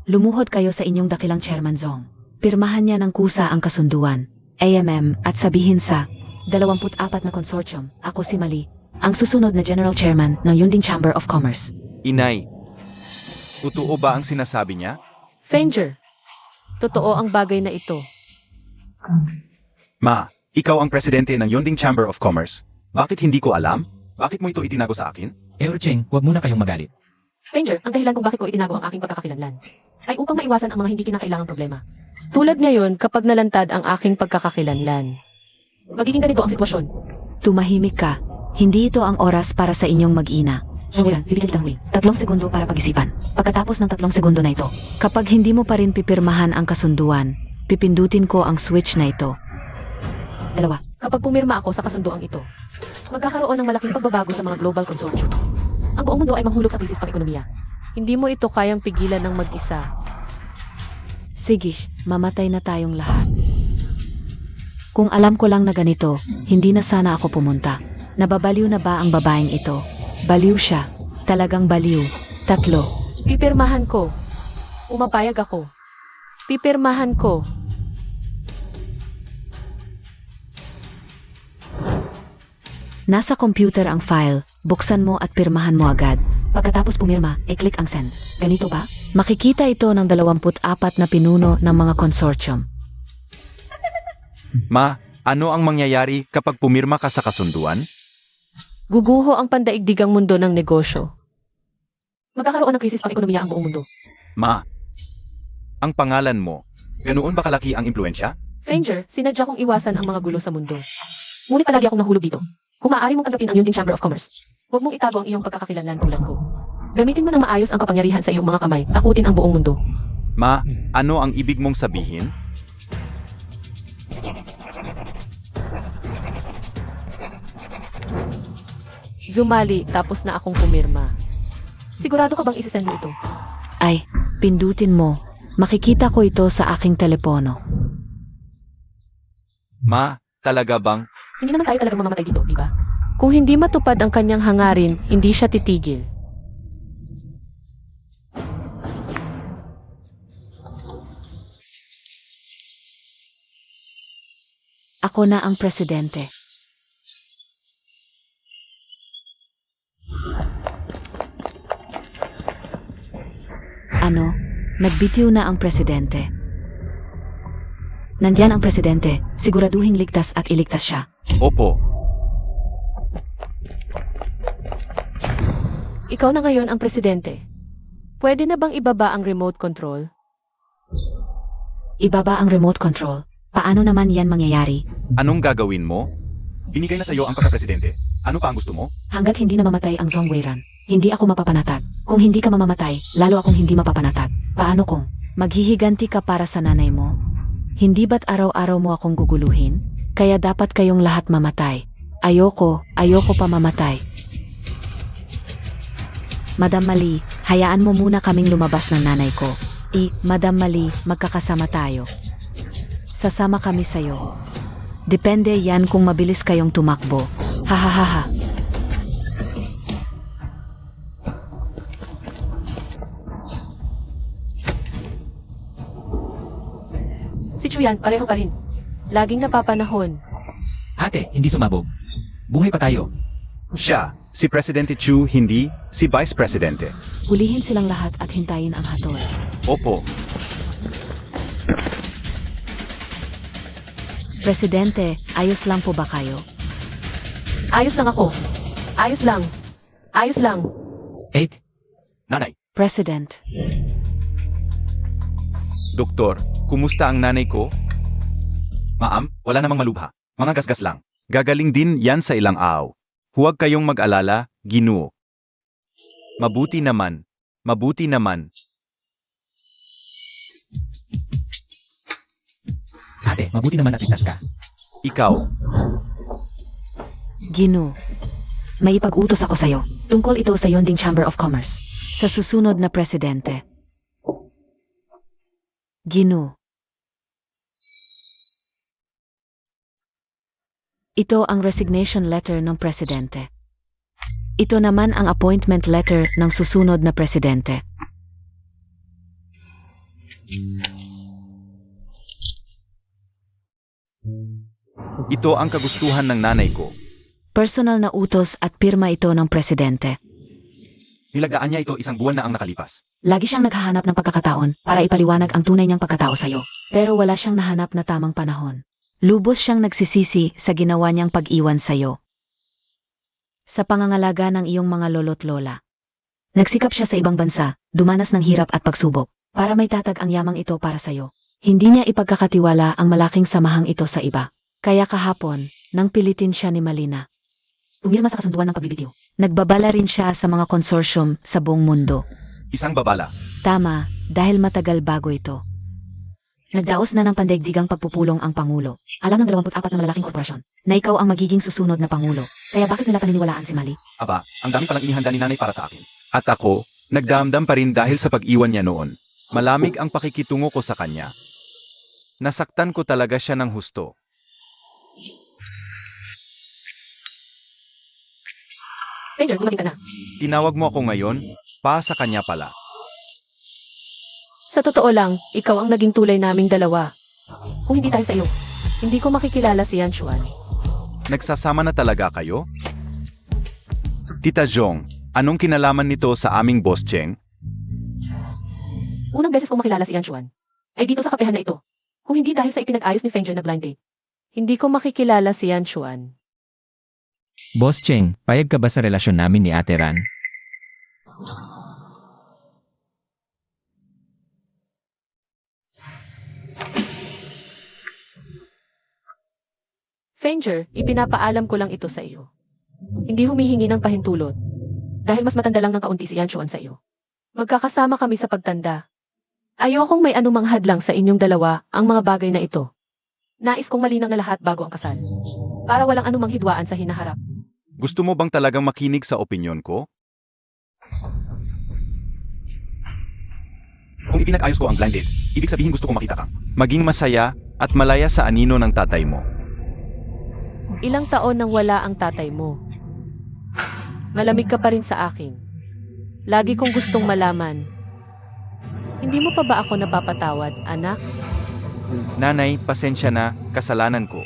[SPEAKER 3] lumuhod kayo sa inyong dakilang Chairman Zhong. Pirmahan niya ng kusa ang kasunduan. AMM at sabihin sa 24 na consortium, ako si Mali, ang susunod na General Chairman ng Yunding Chamber of Commerce.
[SPEAKER 1] Inay, totoo ba ang sinasabi niya?
[SPEAKER 2] Fenger, totoo ang bagay na ito.
[SPEAKER 1] Ma, ikaw ang presidente ng Yonding Chamber of Commerce. Bakit hindi ko alam? Bakit mo ito itinago sa akin?
[SPEAKER 4] Cheng, huwag muna kayong magalit.
[SPEAKER 2] Fenger, ang dahilan kung bakit ko itinago ang aking pagkakakilanlan ay upang maiwasan ang mga hindi kinakailangang problema. Tulad ngayon kapag nalantad ang aking pagkakakilanlan. Magiging ganito ang sitwasyon.
[SPEAKER 3] Tumahimik ka. Hindi ito ang oras para sa inyong mag-ina. Weiran, bibigyan kitang huli. 3 segundo para pag-isipan. Pagkatapos ng 3 segundo na ito, kapag hindi mo pa rin pipirmahan ang kasunduan, pipindutin ko ang switch na ito. 2.
[SPEAKER 2] Kapag pumirma ako sa kasunduang ito, magkakaroon ng malaking pagbabago sa mga global consortium. Ang buong mundo ay mahulog sa krisis pang-ekonomiya. Hindi mo ito kayang pigilan ng mag-isa.
[SPEAKER 3] Sige, mamatay na tayong lahat. Kung alam ko lang na ganito, hindi na sana ako pumunta. Nababaliw na ba ang babaeng ito? Baliw siya. Talagang baliw. 3.
[SPEAKER 2] Pipirmahan ko. Umapayag ako. Pipirmahan ko.
[SPEAKER 3] Nasa computer ang file. Buksan mo at pirmahan mo agad. Pagkatapos pumirma, i-click ang send. Ganito ba? Makikita ito ng 24 na pinuno ng mga consortium.
[SPEAKER 1] Ma, ano ang mangyayari kapag pumirma ka sa kasunduan?
[SPEAKER 2] Guguho ang pandaigdigang mundo ng negosyo. Magkakaroon ng krisis pang-ekonomiya ang buong mundo.
[SPEAKER 1] Ma, ang pangalan mo, ganoon ba kalaki ang impluensya?
[SPEAKER 2] Fenger, sinadya kong iwasan ang mga gulo sa mundo. Ngunit palagi akong nahulog dito. Kung maaari mong tanggapin ang Yunding Chamber of Commerce, huwag mong itago ang iyong pagkakakilanlan tulad ko. Gamitin mo ng maayos ang kapangyarihan sa iyong mga kamay, akutin ang buong mundo.
[SPEAKER 1] Ma, ano ang ibig mong sabihin?
[SPEAKER 2] Zumali, tapos na akong pumirma. Sigurado ka bang isasend mo ito?
[SPEAKER 3] Ay, pindutin mo. Makikita ko ito sa aking telepono.
[SPEAKER 1] Ma, talaga bang?
[SPEAKER 2] Hindi naman tayo talagang mamamatay dito, di ba? Kung hindi matupad ang kanyang hangarin, hindi siya titigil.
[SPEAKER 3] Ako na ang presidente. Ano? Nagbitiw na ang presidente. Nandyan ang presidente. Siguraduhing ligtas at iligtas siya.
[SPEAKER 1] Opo.
[SPEAKER 2] Ikaw na ngayon ang presidente. Pwede na bang ibaba ang remote control?
[SPEAKER 3] Ibaba ang remote control. Paano naman yan mangyayari?
[SPEAKER 1] Anong gagawin mo? Binigay na sa iyo ang pagka-presidente. Ano pa ang gusto mo?
[SPEAKER 3] Hanggat hindi na mamatay ang Zhong Weiran, hindi ako mapapanatag. Kung hindi ka mamamatay, lalo akong hindi mapapanatag. Paano kung Maghihiganti ka para sa nanay mo. Hindi ba't araw-araw mo akong guguluhin? Kaya dapat kayong lahat mamatay. Ayoko pa mamatay. Madam Mali, hayaan mo muna kaming lumabas ng nanay ko. Madam Mali, magkakasama tayo. Sasama kami sa'yo. Depende yan kung mabilis kayong tumakbo. Hahaha.
[SPEAKER 2] Si Chuyan, pareho pa rin. Laging napapanahon.
[SPEAKER 4] Ate, hindi sumabog. Buhay pa tayo.
[SPEAKER 1] Siya, si Presidente Chu, hindi si Vice Presidente.
[SPEAKER 3] Hulihin silang lahat at hintayin ang hatol.
[SPEAKER 1] Opo,
[SPEAKER 3] Presidente, ayos lang po ba kayo?
[SPEAKER 2] Ayos lang ako. Ayos lang. Ayos lang.
[SPEAKER 4] 8.
[SPEAKER 1] nanay.
[SPEAKER 3] President,
[SPEAKER 1] Doktor, kumusta ang nanay ko? Ma'am, wala namang malubha. Mga gasgas lang. Gagaling din yan sa ilang araw. Huwag kayong mag-alala, Ginoo. Mabuti naman. Mabuti naman.
[SPEAKER 4] Ate, mabuti naman at ligtas ka.
[SPEAKER 1] Ikaw,
[SPEAKER 3] Gino. May ipag-utos ako sa'yo. Tungkol ito sa Yonding Chamber of Commerce. Sa susunod na presidente. Gino. Ito ang resignation letter ng presidente. Ito naman ang appointment letter ng susunod na presidente.
[SPEAKER 1] ito ang kagustuhan ng nanay ko.
[SPEAKER 3] Personal na utos at pirma ito ng presidente.
[SPEAKER 1] Nilagaan niya ito 1 buwan na ang nakalipas.
[SPEAKER 3] Lagi siyang naghahanap ng pagkakataon para ipaliwanag ang tunay niyang pagkatao sa'yo. Pero wala siyang nahanap na tamang panahon. Lubos siyang nagsisisi sa ginawa niyang pag-iwan sa'yo. Sa pangangalaga ng iyong mga lolo't lola. Nagsikap siya sa ibang bansa, dumanas ng hirap at pagsubok, para may tatag ang yamang ito para sa'yo. Hindi niya ipagkakatiwala ang malaking samahang ito sa iba. Kaya kahapon, nang pilitin siya ni Malina. Umirma sa kasunduan ng pagbibitiw. Nagbabala rin siya sa mga consortium sa buong mundo.
[SPEAKER 1] Isang babala.
[SPEAKER 3] Tama, dahil matagal bago ito. Nagdaos na ng pandaigdigang pagpupulong ang Pangulo. Alam ng 24 na malalaking korporasyon na ikaw ang magiging susunod na Pangulo. Kaya bakit nila paniniwalaan si Mali?
[SPEAKER 1] Aba, ang dami palang inihanda ni nanay para sa akin. At ako, nagdamdam pa rin dahil sa pag-iwan niya noon. Malamig ang pakikitungo ko sa kanya. Nasaktan ko talaga siya ng husto.
[SPEAKER 2] Ranger, dumating ka na.
[SPEAKER 1] Tinawag mo ako ngayon, pa sa kanya pala.
[SPEAKER 2] Sa totoo lang, ikaw ang naging tulay naming dalawa. Kung hindi dahil sa iyo, hindi ko makikilala si Yan Chuan.
[SPEAKER 1] Nagsasama na talaga kayo? Tita Jong, anong kinalaman nito sa aming boss Cheng?
[SPEAKER 2] Unang beses kong makilala si Yan Chuan ay dito sa kapehan na ito. Kung hindi dahil sa ipinag-ayos ni Fengjer na blind date. Hindi ko makikilala si Yan Chuan.
[SPEAKER 4] Boss Cheng, payag ka ba sa relasyon namin ni Ate Ran?
[SPEAKER 2] Fengjer, ipinapaalam ko lang ito sa iyo. Hindi humihingi ng pahintulot. Dahil mas matanda lang ng kaunti si Yan Chuan sa iyo. Magkakasama kami sa pagtanda. Ayokong may anumang hadlang sa inyong dalawa ang mga bagay na ito. Nais kong malinang na lahat bago ang kasal. Para walang anumang hidwaan sa hinaharap.
[SPEAKER 1] Gusto mo bang talagang makinig sa opinyon ko? Kung ipinag-ayos ko ang blind date, ibig sabihin gusto ko makita kang maging masaya at malaya sa anino ng tatay mo.
[SPEAKER 2] Ilang taon nang wala ang tatay mo. Malamig ka pa rin sa akin. Lagi kong gustong malaman. Hindi mo pa ba ako napapatawad, anak?
[SPEAKER 1] Nanay, pasensya na, kasalanan ko.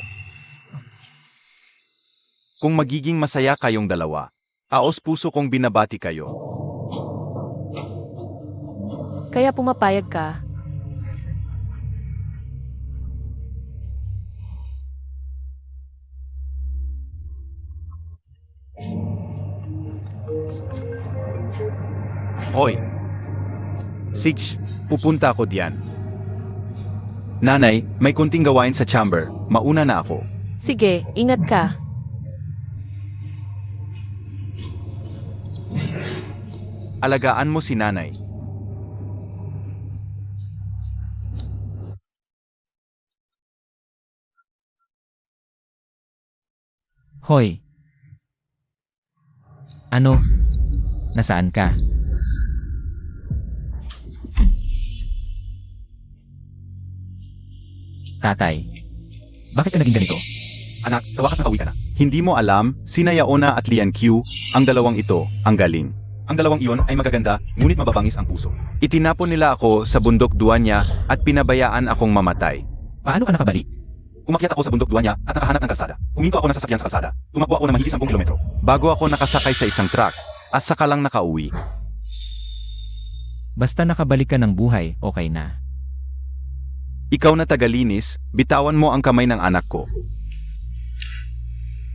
[SPEAKER 1] Kung magiging masaya kayong dalawa, aos puso kong binabati kayo.
[SPEAKER 2] Kaya pumapayag ka.
[SPEAKER 1] Hoy! Sige, pupunta ako diyan. Nanay, may kunting gawain sa chamber, mauna na ako.
[SPEAKER 2] Sige, ingat ka.
[SPEAKER 1] Alagaan mo si nanay.
[SPEAKER 4] Hoy. Ano? Nasaan ka? Tatay. Bakit ka naging ganito?
[SPEAKER 1] Anak, sa wakas nakauwi ka na. Hindi mo alam, sina Yaona at Lian Q, ang dalawang ito, ang galing. Ang dalawang iyon ay magaganda, ngunit mababangis ang puso. Itinapon nila ako sa bundok Duanya at pinabayaan akong mamatay.
[SPEAKER 4] Paano ka nakabalik?
[SPEAKER 1] Umakyat ako sa bundok Duanya at nakahanap ng kalsada. Huminto ako ng sasakyan sa kalsada. Tumakbo ako ng mahigit 10 kilometro. Bago ako nakasakay sa isang truck, at saka lang nakauwi.
[SPEAKER 4] Basta nakabalik ka ng buhay, okay na.
[SPEAKER 1] Ikaw na tagalinis, bitawan mo ang kamay ng anak ko.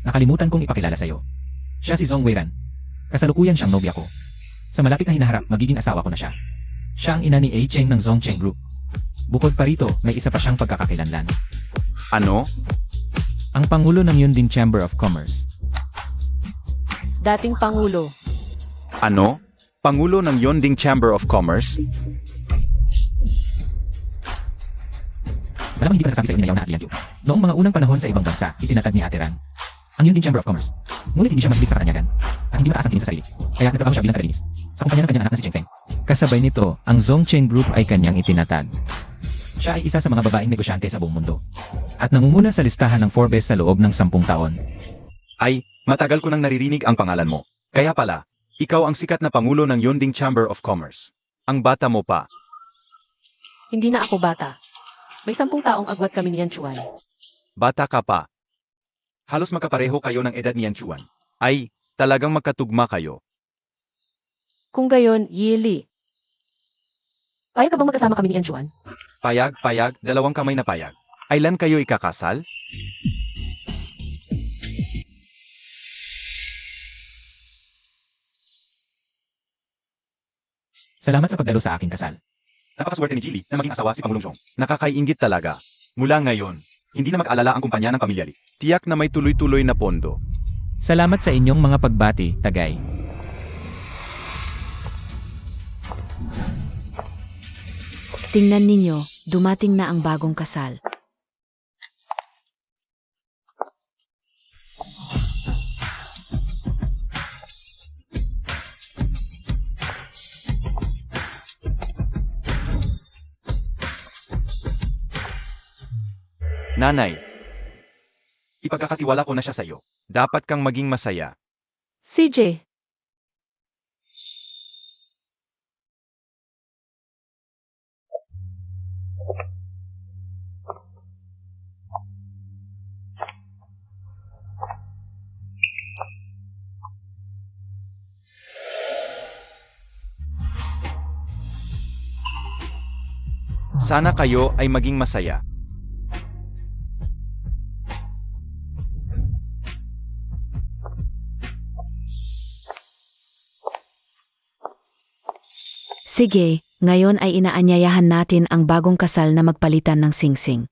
[SPEAKER 4] Nakalimutan kong ipakilala sa'yo. Siya si Zong Weiran. Kasalukuyan siyang nobya ko. Sa malapit na hinaharap, magiging asawa ko na siya. Siya ang ina ni A. Cheng ng Zong Cheng Group. Bukod pa rito, may isa pa siyang pagkakakilanlan.
[SPEAKER 1] Ano?
[SPEAKER 4] Ang Pangulo ng Yunding Chamber of Commerce.
[SPEAKER 2] Dating Pangulo.
[SPEAKER 1] Ano? Pangulo ng Yonding Chamber of Commerce?
[SPEAKER 4] Malamang hindi pa nasasabi sa inyo na Yaona at Lian Q. Noong mga unang panahon sa ibang bansa, itinatag ni Ate Ran ang Yunding Chamber of Commerce. Ngunit hindi siya mahilig sa katanyagan at hindi mataas ang tingin sa sarili. Kaya nagtrabaho siya bilang tagalinis sa kumpanya ng kanyang anak na si Cheng Feng. Kasabay nito, ang Zong Cheng Group ay kanyang itinatag. Siya ay isa sa mga babaeng negosyante sa buong mundo at nangunguna sa listahan ng Forbes sa loob ng 10 taon.
[SPEAKER 1] Ay, matagal ko nang naririnig ang pangalan mo. Kaya pala, ikaw ang sikat na Pangulo ng Yonding Chamber of Commerce. Ang bata mo pa.
[SPEAKER 2] Hindi na ako bata. May 10 taong agwat kami ni Yan Chuan.
[SPEAKER 1] Bata ka pa. Halos magkapareho kayo ng edad ni Yan Chuan. Ay, talagang magkatugma kayo.
[SPEAKER 2] Kung gayon, Yili. Payag ka bang magkasama kami ni Yan Chuan?
[SPEAKER 1] Payag, payag, dalawang kamay na payag. Ailan kayo ikakasal?
[SPEAKER 4] Salamat sa pagdalo sa aking kasal.
[SPEAKER 1] Napakaswerte ni Jilly na maging asawa si Pangulong Zhong. Nakakaiingit talaga. Mula ngayon, hindi na mag-alala ang kumpanya ng pamilya Lee. Tiyak na may tuloy-tuloy na pondo.
[SPEAKER 4] Salamat sa inyong mga pagbati, Tagay.
[SPEAKER 3] Tingnan ninyo, dumating na ang bagong kasal.
[SPEAKER 1] Nanay, ipagkakatiwala ko na siya sa'yo. Dapat kang maging masaya.
[SPEAKER 2] CJ.
[SPEAKER 1] Sana kayo ay maging masaya.
[SPEAKER 3] Sige, ngayon ay inaanyayahan natin ang bagong kasal na magpalitan ng singsing.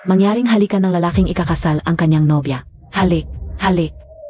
[SPEAKER 3] Mangyaring halikan ng lalaking ikakasal ang kanyang nobya. Halik, halik.